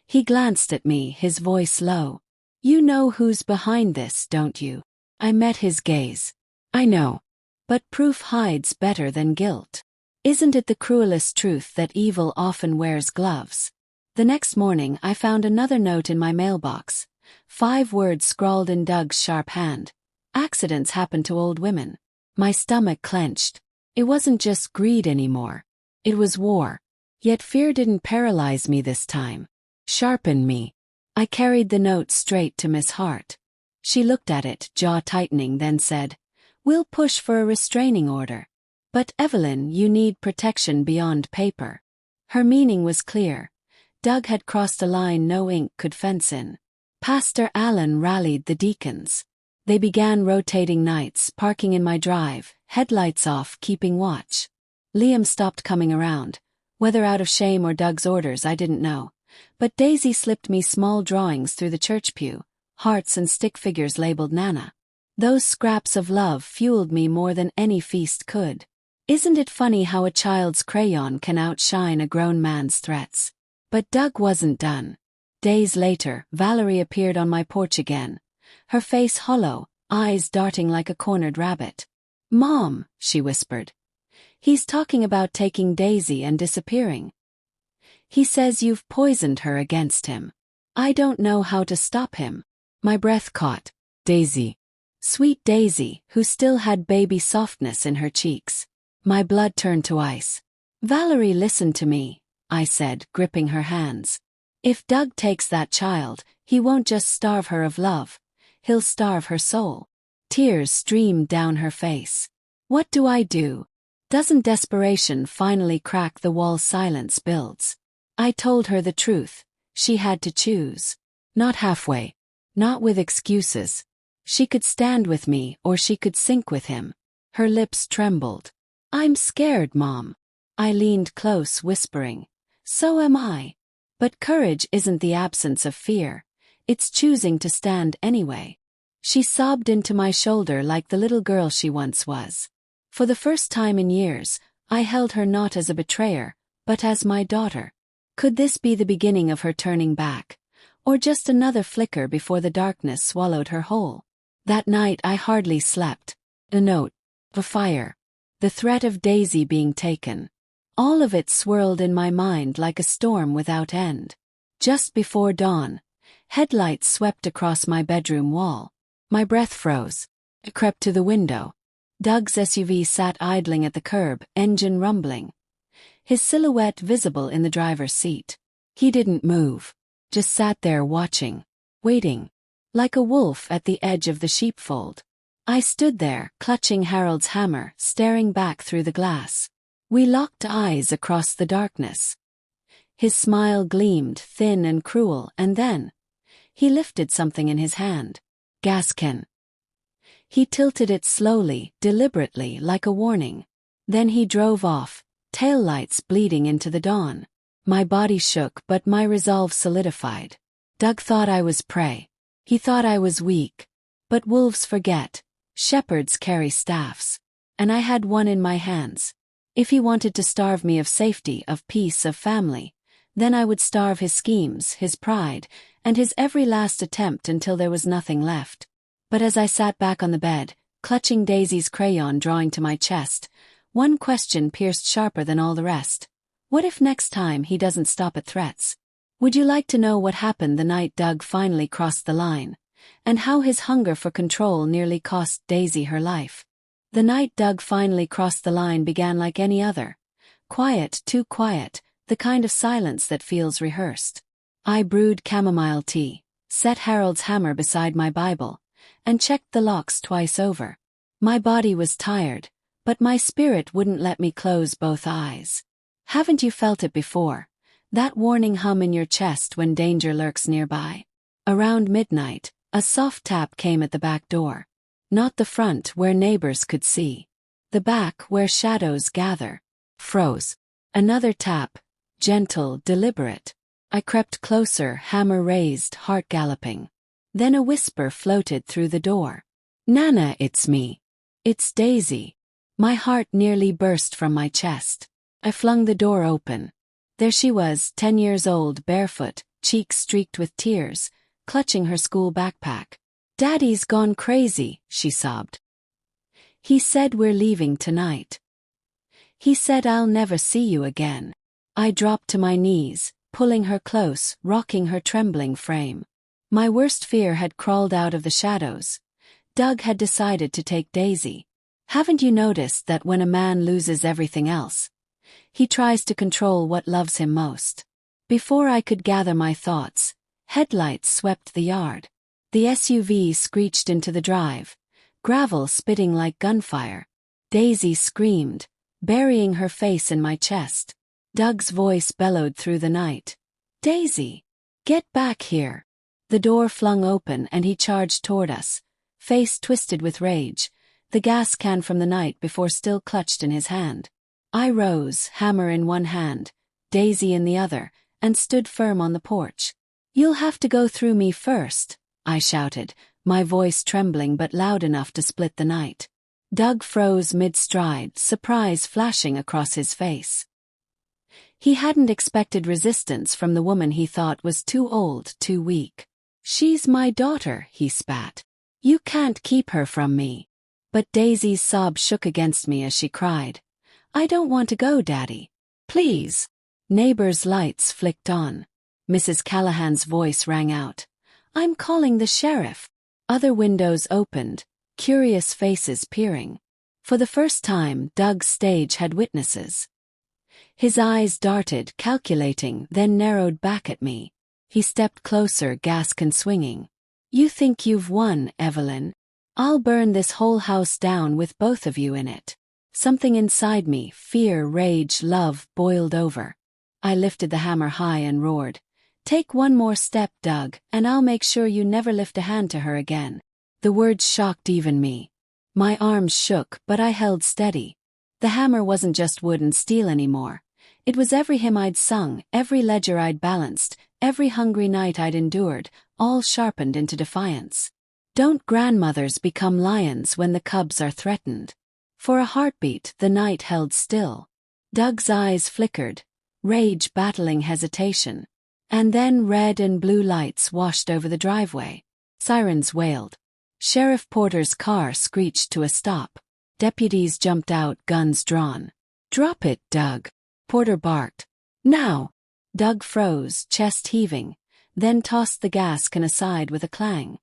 He glanced at me, his voice low. You know who's behind this, don't you? I met his gaze. I know. But proof hides better than guilt. Isn't it the cruelest truth that evil often wears gloves? The next morning I found another note in my mailbox. 5 words scrawled in Doug's sharp hand. Accidents happen to old women. My stomach clenched. It wasn't just greed anymore. It was war. Yet fear didn't paralyze me this time. Sharpen me. I carried the note straight to Miss Hart. She looked at it, jaw tightening, then said, We'll push for a restraining order. But Evelyn, you need protection beyond paper. Her meaning was clear. Doug had crossed a line no ink could fence in. Pastor Allen rallied the deacons. They began rotating nights, parking in my drive, headlights off, keeping watch. Liam stopped coming around. Whether out of shame or Doug's orders, I didn't know. But Daisy slipped me small drawings through the church pew, hearts and stick figures labeled Nana. Those scraps of love fueled me more than any feast could. Isn't it funny how a child's crayon can outshine a grown man's threats? But Doug wasn't done. Days later, Valerie appeared on my porch again, her face hollow, eyes darting like a cornered rabbit. Mom, she whispered. He's talking about taking Daisy and disappearing. He says you've poisoned her against him. I don't know how to stop him. My breath caught. Daisy. Sweet Daisy, who still had baby softness in her cheeks. My blood turned to ice. Valerie, listen to me, I said, gripping her hands. If Doug takes that child, he won't just starve her of love. He'll starve her soul. Tears streamed down her face. What do I do? Doesn't desperation finally crack the wall silence builds? I told her the truth. She had to choose. Not halfway. Not with excuses. She could stand with me or she could sink with him. Her lips trembled. I'm scared, Mom. I leaned close, whispering. So am I. But courage isn't the absence of fear. It's choosing to stand anyway. She sobbed into my shoulder like the little girl she once was. For the first time in years, I held her not as a betrayer, but as my daughter. Could this be the beginning of her turning back, or just another flicker before the darkness swallowed her whole? That night I hardly slept. A note, a fire, the threat of Daisy being taken. All of it swirled in my mind like a storm without end. Just before dawn, headlights swept across my bedroom wall. My breath froze. I crept to the window. Doug's SUV sat idling at the curb, engine rumbling, his silhouette visible in the driver's seat. He didn't move, just sat there watching, waiting, like a wolf at the edge of the sheepfold. I stood there, clutching Harold's hammer, staring back through the glass. We locked eyes across the darkness. His smile gleamed, thin and cruel, and then he lifted something in his hand. Gas can. He tilted it slowly, deliberately, like a warning. Then he drove off, taillights bleeding into the dawn. My body shook, but my resolve solidified. Doug thought I was prey. He thought I was weak. But wolves forget. Shepherds carry staffs. And I had one in my hands. If he wanted to starve me of safety, of peace, of family, then I would starve his schemes, his pride, and his every last attempt until there was nothing left. But as I sat back on the bed, clutching Daisy's crayon drawing to my chest, one question pierced sharper than all the rest. What if next time he doesn't stop at threats? Would you like to know what happened the night Doug finally crossed the line, and how his hunger for control nearly cost Daisy her life? The night Doug finally crossed the line began like any other. Quiet, too quiet, the kind of silence that feels rehearsed. I brewed chamomile tea, set Harold's hammer beside my Bible, and checked the locks twice over. My body was tired, but my spirit wouldn't let me close both eyes. Haven't you felt it before? That warning hum in your chest when danger lurks nearby? Around midnight, a soft tap came at the back door. Not the front where neighbors could see. The back where shadows gather. Froze. Another tap, gentle, deliberate. I crept closer, hammer raised, heart galloping. Then a whisper floated through the door. "Nana, it's me. It's Daisy." My heart nearly burst from my chest. I flung the door open. There she was, 10 years old, barefoot, cheeks streaked with tears, clutching her school backpack. "Daddy's gone crazy," she sobbed. "He said we're leaving tonight. He said I'll never see you again." I dropped to my knees, pulling her close, rocking her trembling frame. My worst fear had crawled out of the shadows. Doug had decided to take Daisy. Haven't you noticed that when a man loses everything else, he tries to control what loves him most? Before I could gather my thoughts, headlights swept the yard. The SUV screeched into the drive, gravel spitting like gunfire. Daisy screamed, burying her face in my chest. Doug's voice bellowed through the night. "Daisy! Get back here!" The door flung open and he charged toward us, face twisted with rage, the gas can from the night before still clutched in his hand. I rose, hammer in one hand, Daisy in the other, and stood firm on the porch. "You'll have to go through me first," I shouted, my voice trembling but loud enough to split the night. Doug froze mid-stride, surprise flashing across his face. He hadn't expected resistance from the woman he thought was too old, too weak. "She's my daughter," he spat. "You can't keep her from me." But Daisy's sob shook against me as she cried, "I don't want to go, Daddy. Please." Neighbors' lights flicked on. Mrs. Callahan's voice rang out, "I'm calling the sheriff." Other windows opened, curious faces peering. For the first time, Doug's stage had witnesses. His eyes darted, calculating, then narrowed back at me. He stepped closer, gas can swinging. "You think you've won, Evelyn? I'll burn this whole house down with both of you in it." Something inside me, fear, rage, love, boiled over. I lifted the hammer high and roared, "Take one more step, Doug, and I'll make sure you never lift a hand to her again." The words shocked even me. My arms shook, but I held steady. The hammer wasn't just wood and steel anymore. It was every hymn I'd sung, every ledger I'd balanced, every hungry night I'd endured, all sharpened into defiance. Don't grandmothers become lions when the cubs are threatened? For a heartbeat, the night held still. Doug's eyes flickered, rage battling hesitation. And then red and blue lights washed over the driveway. Sirens wailed. Sheriff Porter's car screeched to a stop. Deputies jumped out, guns drawn. "Drop it, Doug," Porter barked. "Now!" Doug froze, chest heaving, then tossed the gas can aside with a clang.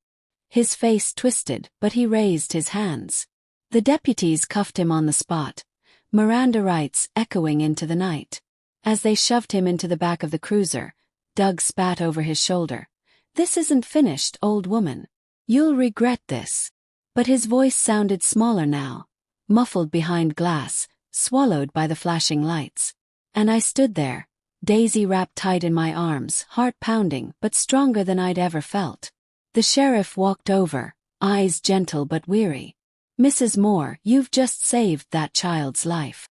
His face twisted, but he raised his hands. The deputies cuffed him on the spot, Miranda rights echoing into the night. As they shoved him into the back of the cruiser, Doug spat over his shoulder. "This isn't finished, old woman. You'll regret this." But his voice sounded smaller now, muffled behind glass, swallowed by the flashing lights. And I stood there, Daisy wrapped tight in my arms, heart pounding but stronger than I'd ever felt. The sheriff walked over, eyes gentle but weary. "Mrs. Moore, you've just saved that child's life."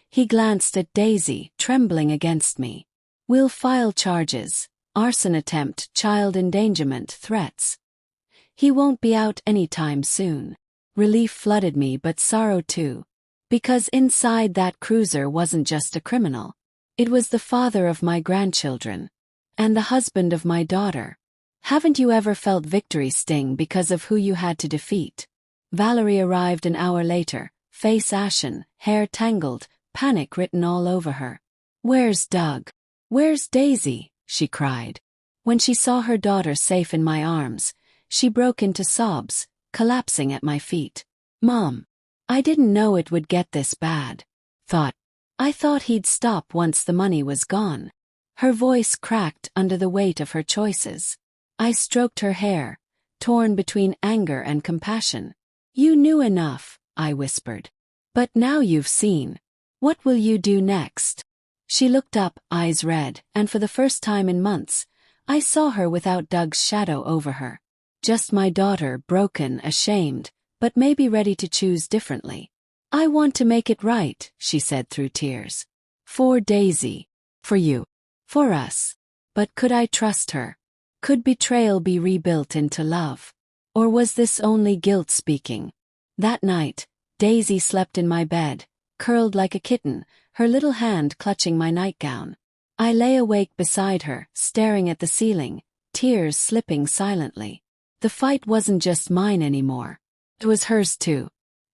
He glanced at Daisy, trembling against me. "We'll file charges, arson attempt, child endangerment, threats." "He won't be out anytime soon." Relief flooded me, but sorrow too. Because inside that cruiser wasn't just a criminal. It was the father of my grandchildren. And the husband of my daughter. Haven't you ever felt victory sting because of who you had to defeat? Valerie arrived an hour later, face ashen, hair tangled, panic written all over her. "Where's Doug? Where's Daisy?" she cried. When she saw her daughter safe in my arms, she broke into sobs, collapsing at my feet. "Mom, I didn't know it would get this bad. I thought he'd stop once the money was gone." Her voice cracked under the weight of her choices. I stroked her hair, torn between anger and compassion. "You knew enough," I whispered. "But now you've seen. What will you do next?" She looked up, eyes red, and for the first time in months, I saw her without Doug's shadow over her. Just my daughter, broken, ashamed, but maybe ready to choose differently. "I want to make it right," she said through tears. "For Daisy. For you. For us." But could I trust her? Could betrayal be rebuilt into love? Or was this only guilt speaking? That night, Daisy slept in my bed, curled like a kitten, her little hand clutching my nightgown. I lay awake beside her, staring at the ceiling, tears slipping silently. The fight wasn't just mine anymore. It was hers too.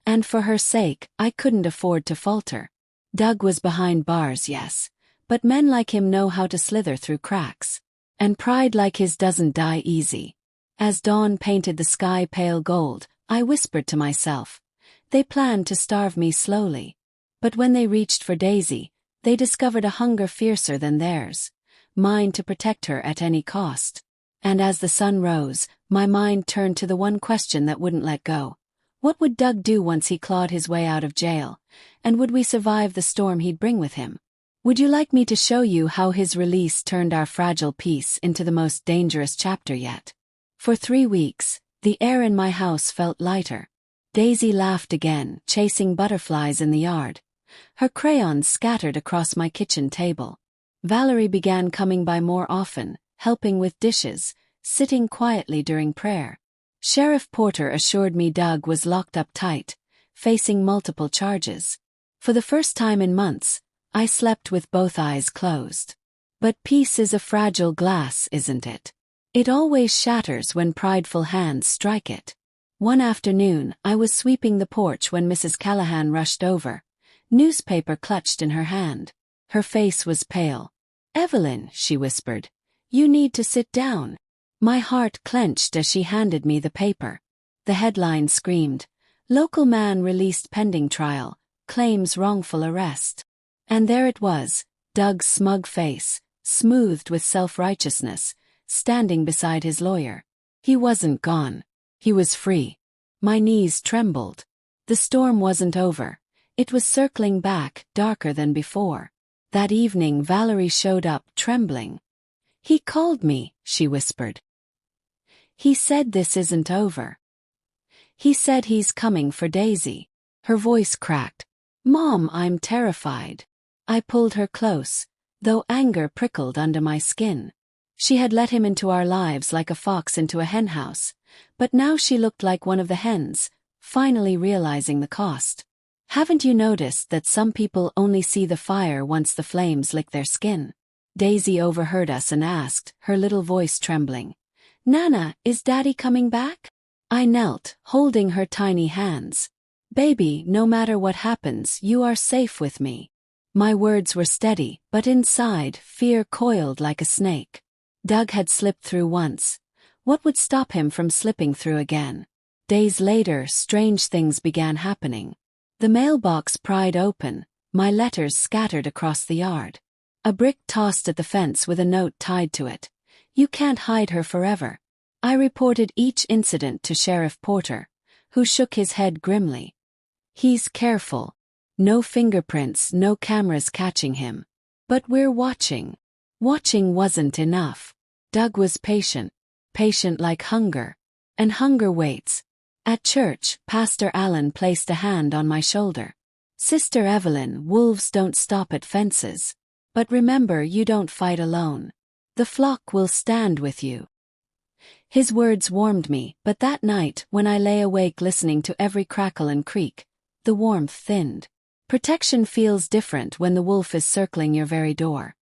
And for her sake, I couldn't afford to falter. Doug was behind bars, yes, but men like him know how to slither through cracks. And pride like his doesn't die easy. As dawn painted the sky pale gold, I whispered to myself, "They planned to starve me slowly." But when they reached for Daisy, they discovered a hunger fiercer than theirs, mine to protect her at any cost. And as the sun rose, my mind turned to the one question that wouldn't let go. What would Doug do once he clawed his way out of jail? And would we survive the storm he'd bring with him? Would you like me to show you how his release turned our fragile peace into the most dangerous chapter yet? For 3 weeks, the air in my house felt lighter. Daisy laughed again, chasing butterflies in the yard. Her crayons scattered across my kitchen table. Valerie began coming by more often, helping with dishes, sitting quietly during prayer. Sheriff Porter assured me Doug was locked up tight, facing multiple charges. For the first time in months, I slept with both eyes closed. But peace is a fragile glass, isn't it? It always shatters when prideful hands strike it. One afternoon, I was sweeping the porch when Mrs. Callahan rushed over, newspaper clutched in her hand. Her face was pale. "Evelyn," she whispered, "you need to sit down." My heart clenched as she handed me the paper. The headline screamed, "Local man released pending trial, claims wrongful arrest." And there it was, Doug's smug face, smoothed with self-righteousness, standing beside his lawyer. He wasn't gone. He was free. My knees trembled. The storm wasn't over. It was circling back, darker than before. That evening Valerie showed up, trembling. "He called me," she whispered. "He said this isn't over. He said he's coming for Daisy." Her voice cracked. "Mom, I'm terrified." I pulled her close, though anger prickled under my skin. She had let him into our lives like a fox into a henhouse, but now she looked like one of the hens, finally realizing the cost. Haven't you noticed that some people only see the fire once the flames lick their skin? Daisy overheard us and asked, her little voice trembling, "Nana, is Daddy coming back?" I knelt, holding her tiny hands. "Baby, no matter what happens, you are safe with me." My words were steady, but inside, fear coiled like a snake. Doug had slipped through once. What would stop him from slipping through again? Days later, strange things began happening. The mailbox pried open, my letters scattered across the yard. A brick tossed at the fence with a note tied to it. "You can't hide her forever." I reported each incident to Sheriff Porter, who shook his head grimly. "He's careful. No fingerprints, no cameras catching him. But we're watching." Watching wasn't enough. Doug was patient. Patient like hunger. And hunger waits. At church, Pastor Allen placed a hand on my shoulder. "Sister Evelyn, wolves don't stop at fences. But remember, you don't fight alone. The flock will stand with you." His words warmed me, but that night, when I lay awake listening to every crackle and creak, the warmth thinned. Protection feels different when the wolf is circling your very door.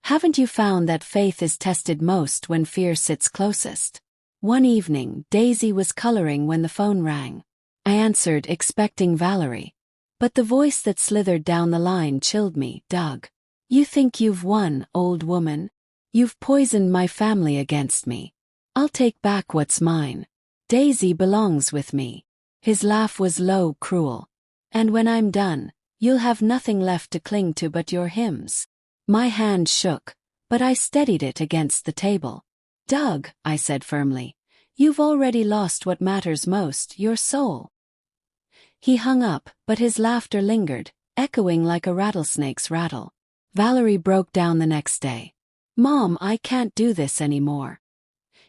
Haven't you found that faith is tested most when fear sits closest? One evening, Daisy was coloring when the phone rang. I answered, expecting Valerie. But the voice that slithered down the line chilled me. "Doug, you think you've won, old woman? You've poisoned my family against me. I'll take back what's mine. Daisy belongs with me." His laugh was low, cruel. "And when I'm done, you'll have nothing left to cling to but your hymns." My hand shook, but I steadied it against the table. "Doug," I said firmly, "you've already lost what matters most, your soul." He hung up, but his laughter lingered, echoing like a rattlesnake's rattle. Valerie broke down the next day. "Mom, I can't do this anymore.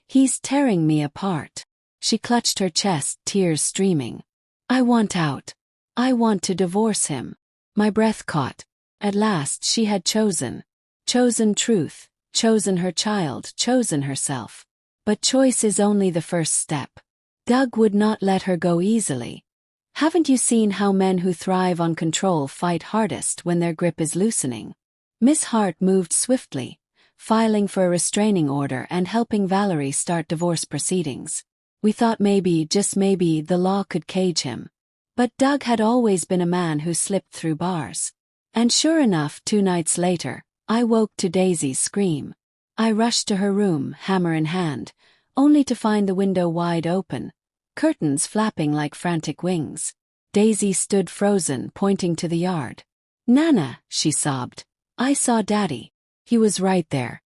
He's tearing me apart." She clutched her chest, tears streaming. "I want out. I want to divorce him." My breath caught. At last she had chosen. Chosen truth, chosen her child, chosen herself. But choice is only the first step. Doug would not let her go easily. Haven't you seen how men who thrive on control fight hardest when their grip is loosening? Miss Hart moved swiftly, filing for a restraining order and helping Valerie start divorce proceedings. We thought maybe, just maybe, the law could cage him. But Doug had always been a man who slipped through bars. And sure enough, 2 nights later, I woke to Daisy's scream. I rushed to her room, hammer in hand, only to find the window wide open, curtains flapping like frantic wings. Daisy stood frozen, pointing to the yard. "Nana," she sobbed, "I saw Daddy. He was right there.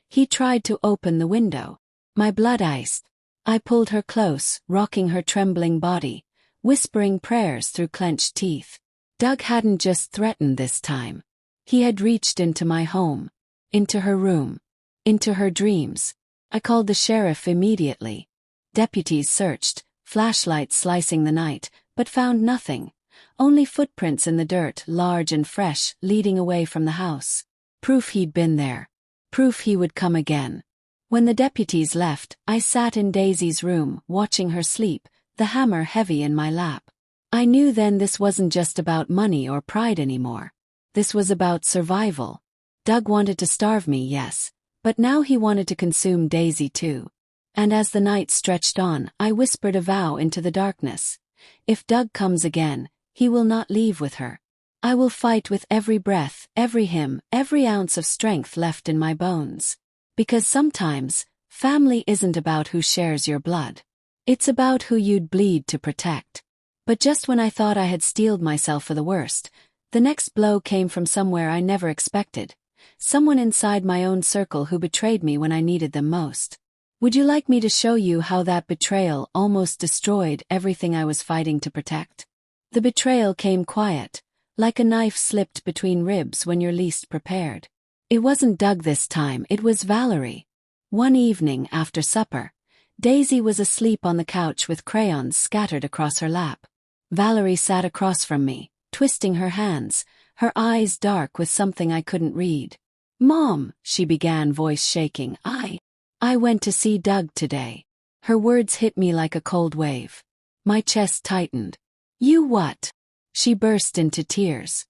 He tried to open the window." My blood iced. I pulled her close, rocking her trembling body, whispering prayers through clenched teeth. Doug hadn't just threatened this time. He had reached into my home, into her room, into her dreams. I called the sheriff immediately. Deputies searched, flashlights slicing the night, but found nothing. Only footprints in the dirt, large and fresh, leading away from the house. Proof he'd been there. Proof he would come again. When the deputies left, I sat in Daisy's room, watching her sleep, the hammer heavy in my lap. I knew then this wasn't just about money or pride anymore. This was about survival. Doug wanted to starve me, yes, but now he wanted to consume Daisy too. And as the night stretched on, I whispered a vow into the darkness. If Doug comes again, he will not leave with her. I will fight with every breath, every hymn, every ounce of strength left in my bones. Because sometimes, family isn't about who shares your blood. It's about who you'd bleed to protect. But just when I thought I had steeled myself for the worst, the next blow came from somewhere I never expected. Someone inside my own circle who betrayed me when I needed them most. Would you like me to show you how that betrayal almost destroyed everything I was fighting to protect? The betrayal came quiet, like a knife slipped between ribs when you're least prepared. It wasn't Doug this time, it was Valerie. One evening after supper, Daisy was asleep on the couch with crayons scattered across her lap. Valerie sat across from me, twisting her hands, her eyes dark with something I couldn't read. "Mom," she began, voice shaking, I went to see Doug today." Her words hit me like a cold wave. My chest tightened. "You what?" She burst into tears.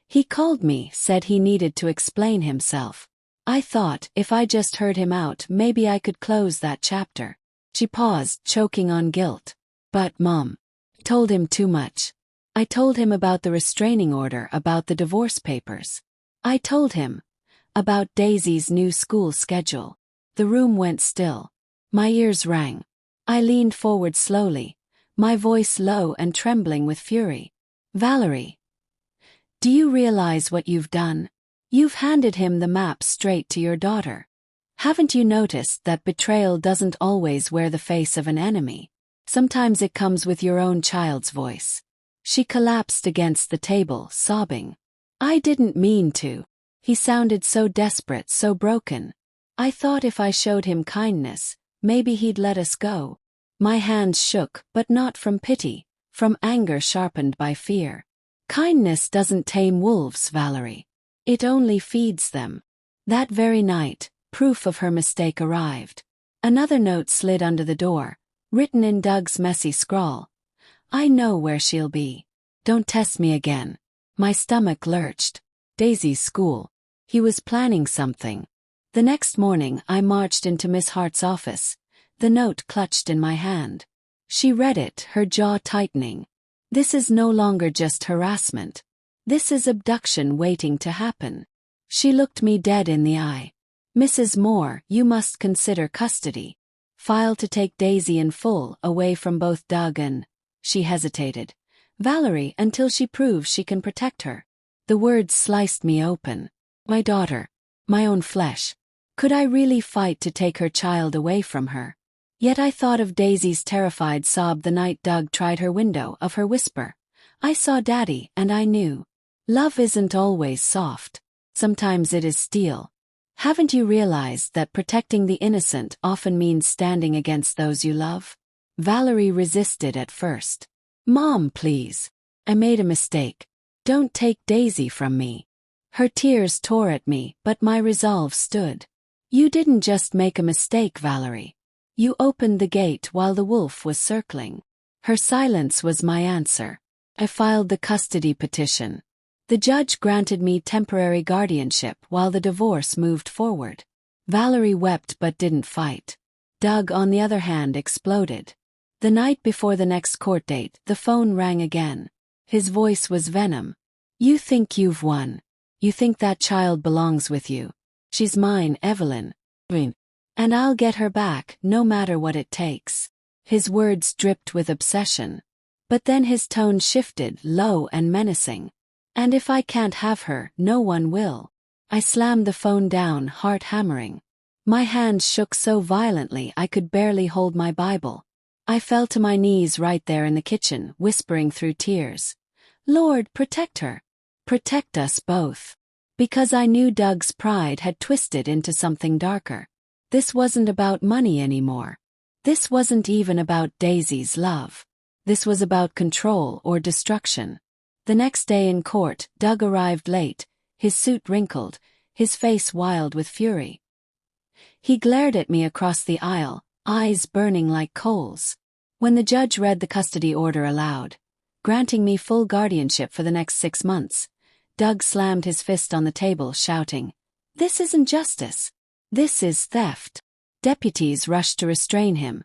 He called me, said he needed to explain himself. I thought, if I just heard him out, maybe I could close that chapter. She paused, choking on guilt. But Mom, told him too much. I told him about the restraining order, about the divorce papers. I told him about Daisy's new school schedule. The room went still. My ears rang. I leaned forward slowly, my voice low and trembling with fury. Valerie, do you realize what you've done? You've handed him the map straight to your daughter. Haven't you noticed that betrayal doesn't always wear the face of an enemy? Sometimes it comes with your own child's voice. She collapsed against the table, sobbing. I didn't mean to. He sounded so desperate, so broken. I thought if I showed him kindness, maybe he'd let us go. My hands shook, but not from pity, from anger sharpened by fear. Kindness doesn't tame wolves, Valerie. It only feeds them. That very night, proof of her mistake arrived. Another note slid under the door, written in Doug's messy scrawl. I know where she'll be. Don't test me again. My stomach lurched. Daisy's school. He was planning something. The next morning I marched into Miss Hart's office, the note clutched in my hand. She read it, her jaw tightening. This is no longer just harassment. This is abduction waiting to happen. She looked me dead in the eye. Mrs. Moore, you must consider custody. File to take Daisy in full, away from both Doug and... She hesitated. Valerie, until she proves she can protect her. The words sliced me open. My daughter. My own flesh. Could I really fight to take her child away from her? Yet I thought of Daisy's terrified sob the night Doug tried her window, of her whisper. I saw Daddy, and I knew. Love isn't always soft. Sometimes it is steel. Haven't you realized that protecting the innocent often means standing against those you love? Valerie resisted at first. Mom, please. I made a mistake. Don't take Daisy from me. Her tears tore at me, but my resolve stood. You didn't just make a mistake, Valerie. You opened the gate while the wolf was circling. Her silence was my answer. I filed the custody petition. The judge granted me temporary guardianship while the divorce moved forward. Valerie wept but didn't fight. Doug, on the other hand, exploded. The night before the next court date, the phone rang again. His voice was venom. You think you've won. You think that child belongs with you. She's mine, Evelyn. And I'll get her back, no matter what it takes. His words dripped with obsession. But then his tone shifted, low and menacing. And if I can't have her, no one will. I slammed the phone down, heart hammering. My hands shook so violently I could barely hold my Bible. I fell to my knees right there in the kitchen, whispering through tears. Lord, protect her. Protect us both. Because I knew Doug's pride had twisted into something darker. This wasn't about money anymore. This wasn't even about Daisy's love. This was about control or destruction. The next day in court, Doug arrived late, his suit wrinkled, his face wild with fury. He glared at me across the aisle, eyes burning like coals. When the judge read the custody order aloud, granting me full guardianship for the next 6 months, Doug slammed his fist on the table, shouting, "This isn't justice. This is theft." Deputies rushed to restrain him,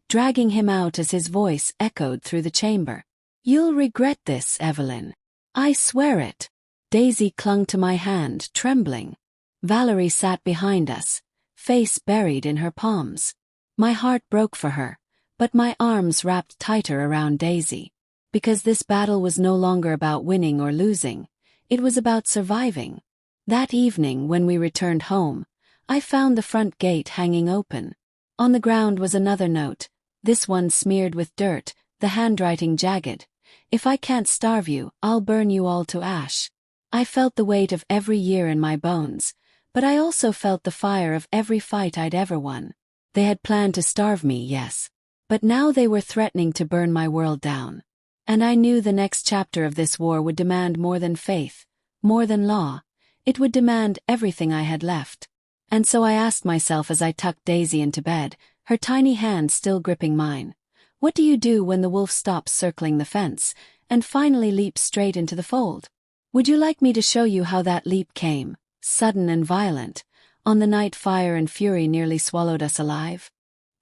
dragging him out as his voice echoed through the chamber. You'll regret this, Evelyn. I swear it. Daisy clung to my hand, trembling. Valerie sat behind us, face buried in her palms. My heart broke for her, but my arms wrapped tighter around Daisy. Because this battle was no longer about winning or losing, it was about surviving. That evening when we returned home, I found the front gate hanging open. On the ground was another note, this one smeared with dirt, the handwriting jagged. If I can't starve you, I'll burn you all to ash. I felt the weight of every year in my bones, but I also felt the fire of every fight I'd ever won. They had planned to starve me, yes. But now they were threatening to burn my world down. And I knew the next chapter of this war would demand more than faith, more than law. It would demand everything I had left. And so I asked myself as I tucked Daisy into bed, her tiny hand still gripping mine. What do you do when the wolf stops circling the fence, and finally leaped straight into the fold. Would you like me to show you how that leap came, sudden and violent, on the night fire and fury nearly swallowed us alive?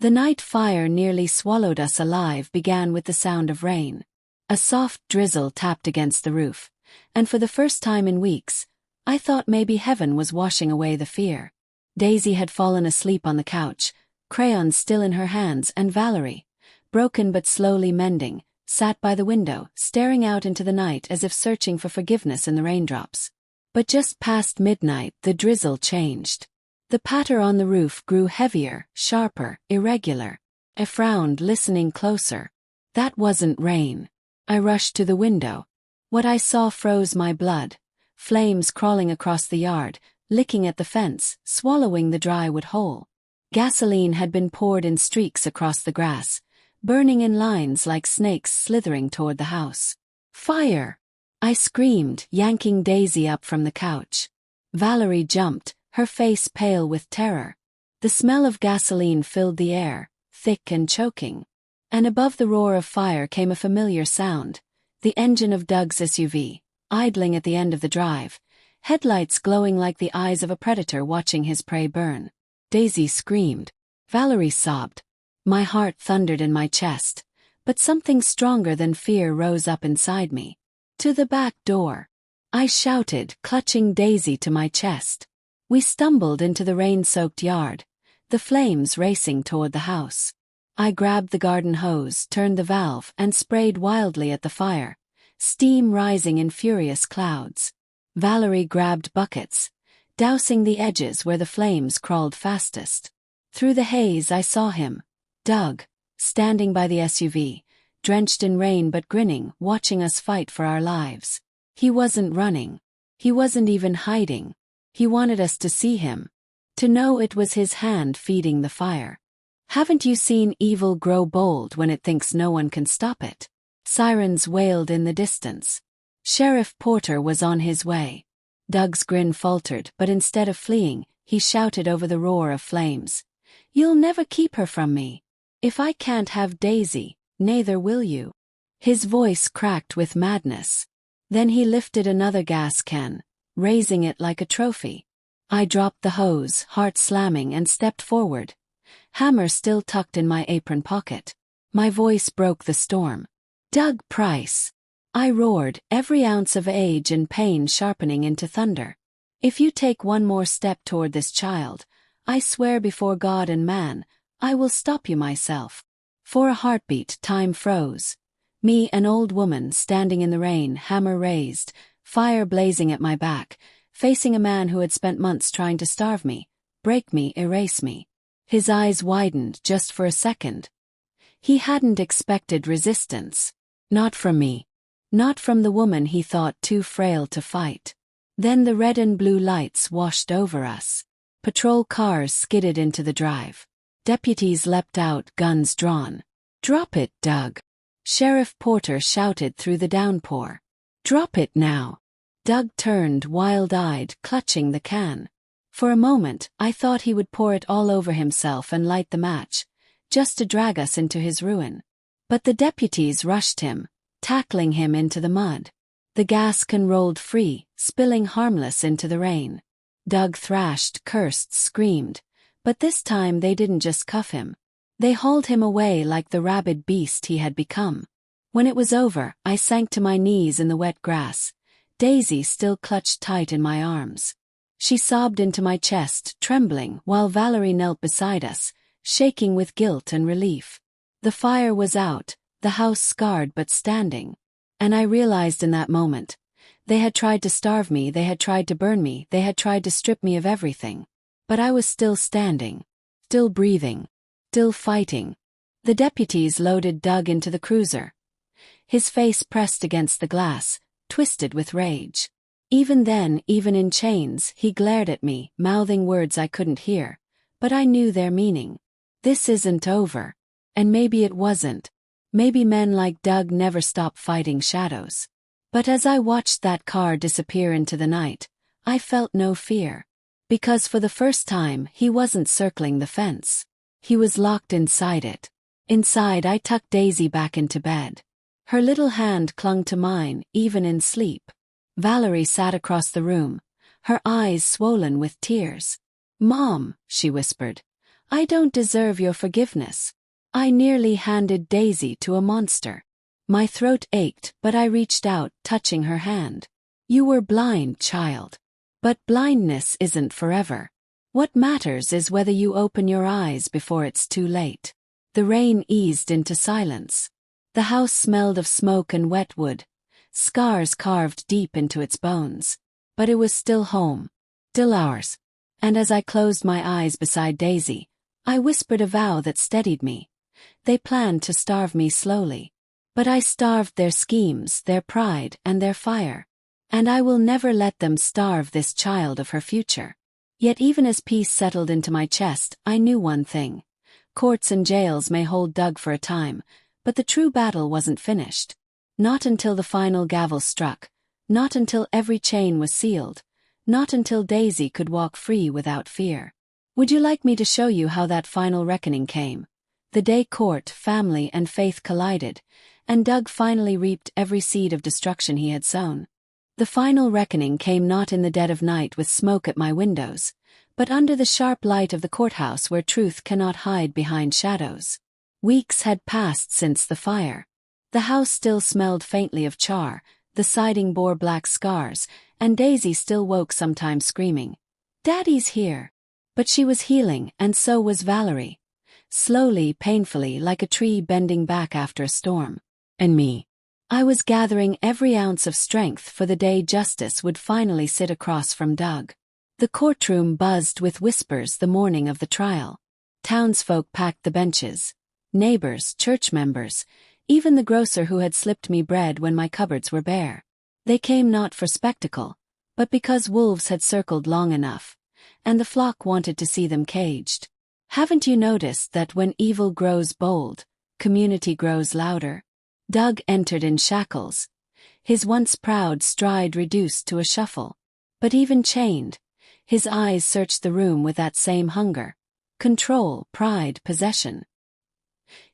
The night fire nearly swallowed us alive began with the sound of rain. A soft drizzle tapped against the roof, and for the first time in weeks, I thought maybe heaven was washing away the fear. Daisy had fallen asleep on the couch, crayons still in her hands, and Valerie, broken but slowly mending, sat by the window, staring out into the night as if searching for forgiveness in the raindrops. But just past midnight the drizzle changed. The patter on the roof grew heavier, sharper, irregular. I frowned, listening closer. That wasn't rain. I rushed to the window. What I saw froze my blood. Flames crawling across the yard, licking at the fence, swallowing the dry wood whole. Gasoline had been poured in streaks across the grass, burning in lines like snakes slithering toward the house. Fire! I screamed, yanking Daisy up from the couch. Valerie jumped, her face pale with terror. The smell of gasoline filled the air, thick and choking. And above the roar of fire came a familiar sound, the engine of Doug's SUV, idling at the end of the drive, headlights glowing like the eyes of a predator watching his prey burn. Daisy screamed. Valerie sobbed. My heart thundered in my chest, but something stronger than fear rose up inside me. To the back door. I shouted, clutching Daisy to my chest. We stumbled into the rain-soaked yard, the flames racing toward the house. I grabbed the garden hose, turned the valve, and sprayed wildly at the fire, steam rising in furious clouds. Valerie grabbed buckets, dousing the edges where the flames crawled fastest. Through the haze I saw him, Doug, standing by the SUV, drenched in rain but grinning, watching us fight for our lives. He wasn't running. He wasn't even hiding. He wanted us to see him, to know it was his hand feeding the fire. Haven't you seen evil grow bold when it thinks no one can stop it? Sirens wailed in the distance. Sheriff Porter was on his way. Doug's grin faltered, but instead of fleeing, he shouted over the roar of flames. You'll never keep her from me. If I can't have Daisy, neither will you. His voice cracked with madness. Then he lifted another gas can, raising it like a trophy. I dropped the hose, heart slamming, and stepped forward, hammer still tucked in my apron pocket. My voice broke the storm. Doug Price! I roared, every ounce of age and pain sharpening into thunder. If you take one more step toward this child, I swear before God and man, I will stop you myself. For a heartbeat, time froze. Me, an old woman, standing in the rain, hammer raised, fire blazing at my back, facing a man who had spent months trying to starve me, break me, erase me. His eyes widened just for a second. He hadn't expected resistance. Not from me. Not from the woman he thought too frail to fight. Then the red and blue lights washed over us. Patrol cars skidded into the drive. Deputies leapt out, guns drawn. Drop it, Doug! Sheriff Porter shouted through the downpour. Drop it now! Doug turned, wild-eyed, clutching the can. For a moment, I thought he would pour it all over himself and light the match, just to drag us into his ruin. But the deputies rushed him, tackling him into the mud. The gas can rolled free, spilling harmless into the rain. Doug thrashed, cursed, screamed, but this time they didn't just cuff him. They hauled him away like the rabid beast he had become. When it was over, I sank to my knees in the wet grass, Daisy still clutched tight in my arms. She sobbed into my chest, trembling, while Valerie knelt beside us, shaking with guilt and relief. The fire was out, the house scarred but standing. And I realized in that moment, they had tried to starve me, they had tried to burn me, they had tried to strip me of everything. But I was still standing, still breathing, still fighting. The deputies loaded Doug into the cruiser. His face pressed against the glass, twisted with rage. Even then, even in chains, he glared at me, mouthing words I couldn't hear, but I knew their meaning. This isn't over. And maybe it wasn't. Maybe men like Doug never stop fighting shadows. But as I watched that car disappear into the night, I felt no fear. Because for the first time, he wasn't circling the fence. He was locked inside it. Inside, I tucked Daisy back into bed. Her little hand clung to mine, even in sleep. Valerie sat across the room, her eyes swollen with tears. "Mom," she whispered, "I don't deserve your forgiveness. I nearly handed Daisy to a monster." My throat ached, but I reached out, touching her hand. "You were blind, child. But blindness isn't forever. What matters is whether you open your eyes before it's too late." The rain eased into silence. The house smelled of smoke and wet wood, scars carved deep into its bones. But it was still home, still ours. And as I closed my eyes beside Daisy, I whispered a vow that steadied me. They planned to starve me slowly. But I starved their schemes, their pride, and their fire. And I will never let them starve this child of her future. Yet even as peace settled into my chest, I knew one thing. Courts and jails may hold Doug for a time, but the true battle wasn't finished. Not until the final gavel struck, not until every chain was sealed, not until Daisy could walk free without fear. Would you like me to show you how that final reckoning came? The day court, family, and faith collided, and Doug finally reaped every seed of destruction he had sown. The final reckoning came not in the dead of night with smoke at my windows, but under the sharp light of the courthouse where truth cannot hide behind shadows. Weeks had passed since the fire. The house still smelled faintly of char, the siding bore black scars, and Daisy still woke sometimes screaming, "Daddy's here!" But she was healing, and so was Valerie. Slowly, painfully, like a tree bending back after a storm. And me. I was gathering every ounce of strength for the day justice would finally sit across from Doug. The courtroom buzzed with whispers the morning of the trial. Townsfolk packed the benches. Neighbors, church members, even the grocer who had slipped me bread when my cupboards were bare. They came not for spectacle, but because wolves had circled long enough, and the flock wanted to see them caged. Haven't you noticed that when evil grows bold, community grows louder? Doug entered in shackles, his once proud stride reduced to a shuffle. But even chained, his eyes searched the room with that same hunger. Control, pride, possession.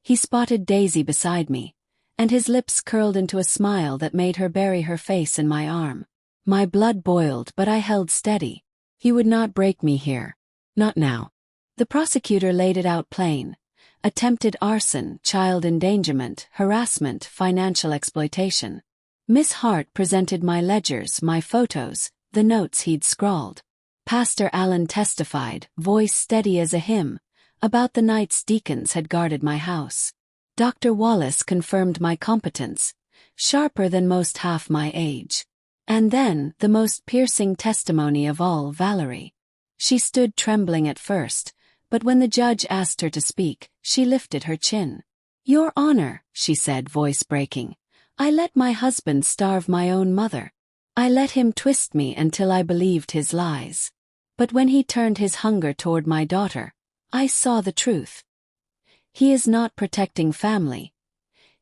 He spotted Daisy beside me, and his lips curled into a smile that made her bury her face in my arm. My blood boiled, but I held steady. He would not break me here. Not now. The prosecutor laid it out plain. Attempted arson, child endangerment, harassment, financial exploitation. Miss Hart presented my ledgers, my photos, the notes he'd scrawled. Pastor Allen testified, voice steady as a hymn, about the nights deacons had guarded my house. Dr. Wallace confirmed my competence, sharper than most half my age. And then, the most piercing testimony of all, Valerie. She stood trembling at first, but when the judge asked her to speak, she lifted her chin. "Your Honor," she said, voice breaking, "I let my husband starve my own mother. I let him twist me until I believed his lies. But when he turned his hunger toward my daughter, I saw the truth. He is not protecting family.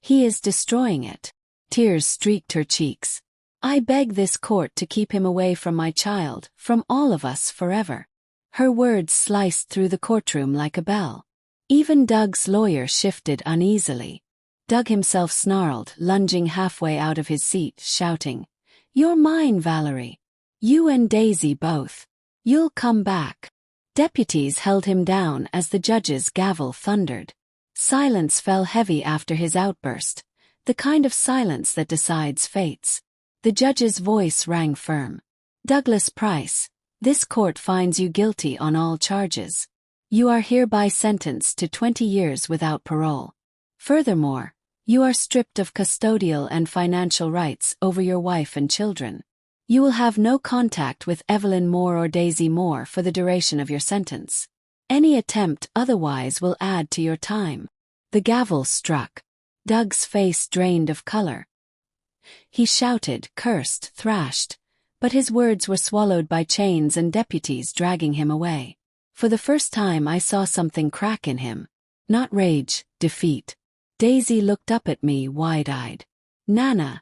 He is destroying it." Tears streaked her cheeks. "I beg this court to keep him away from my child, from all of us forever." Her words sliced through the courtroom like a bell. Even Doug's lawyer shifted uneasily. Doug himself snarled, lunging halfway out of his seat, shouting, "You're mine, Valerie. You and Daisy both. You'll come back." Deputies held him down as the judge's gavel thundered. Silence fell heavy after his outburst, the kind of silence that decides fates. The judge's voice rang firm. "Douglas Price, this court finds you guilty on all charges. You are hereby sentenced to 20 years without parole. Furthermore, you are stripped of custodial and financial rights over your wife and children. You will have no contact with Evelyn Moore or Daisy Moore for the duration of your sentence. Any attempt otherwise will add to your time." The gavel struck. Doug's face drained of color. He shouted, cursed, thrashed, but his words were swallowed by chains and deputies dragging him away. For the first time I saw something crack in him. Not rage, defeat. Daisy looked up at me wide-eyed. "Nana,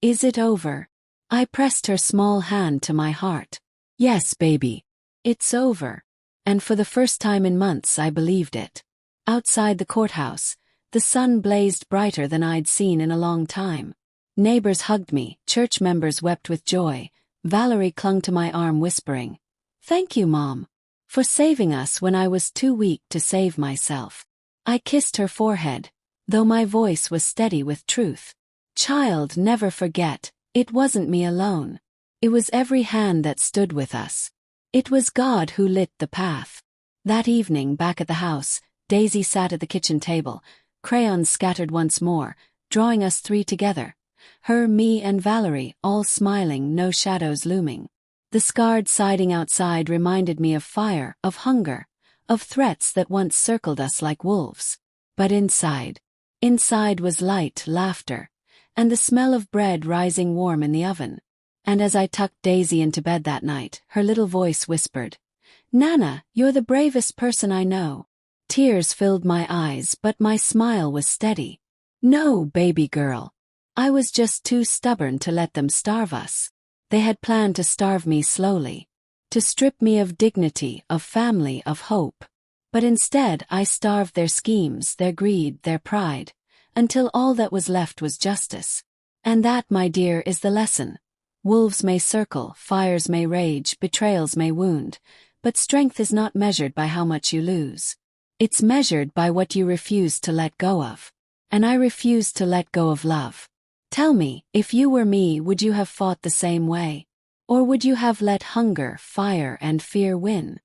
is it over?" I pressed her small hand to my heart. "Yes, baby. It's over." And for the first time in months I believed it. Outside the courthouse, The sun blazed brighter than I'd seen in a long time. Neighbors hugged me, church members wept with joy. Valerie clung to my arm whispering, "Thank you, Mom, for saving us when I was too weak to save myself." I kissed her forehead, though my voice was steady with truth. "Child, never forget, it wasn't me alone. It was every hand that stood with us. It was God who lit the path." That evening, back at the house, Daisy sat at the kitchen table, crayons scattered once more, drawing us three together. Her, me, and Valerie, all smiling, no shadows looming. The scarred siding outside reminded me of fire, of hunger, of threats that once circled us like wolves. But inside was light, laughter, and the smell of bread rising warm in the oven. And as I tucked Daisy into bed that night, her little voice whispered, "Nana, you're the bravest person I know." Tears filled my eyes, but my smile was steady. "No, baby girl. I was just too stubborn to let them starve us. They had planned to starve me slowly, to strip me of dignity, of family, of hope. But instead I starved their schemes, their greed, their pride, until all that was left was justice. And that, my dear, is the lesson. Wolves may circle, fires may rage, betrayals may wound, but strength is not measured by how much you lose. It's measured by what you refuse to let go of. And I refused to let go of love. Tell me, if you were me, would you have fought the same way? Or would you have let hunger, fire, and fear win?"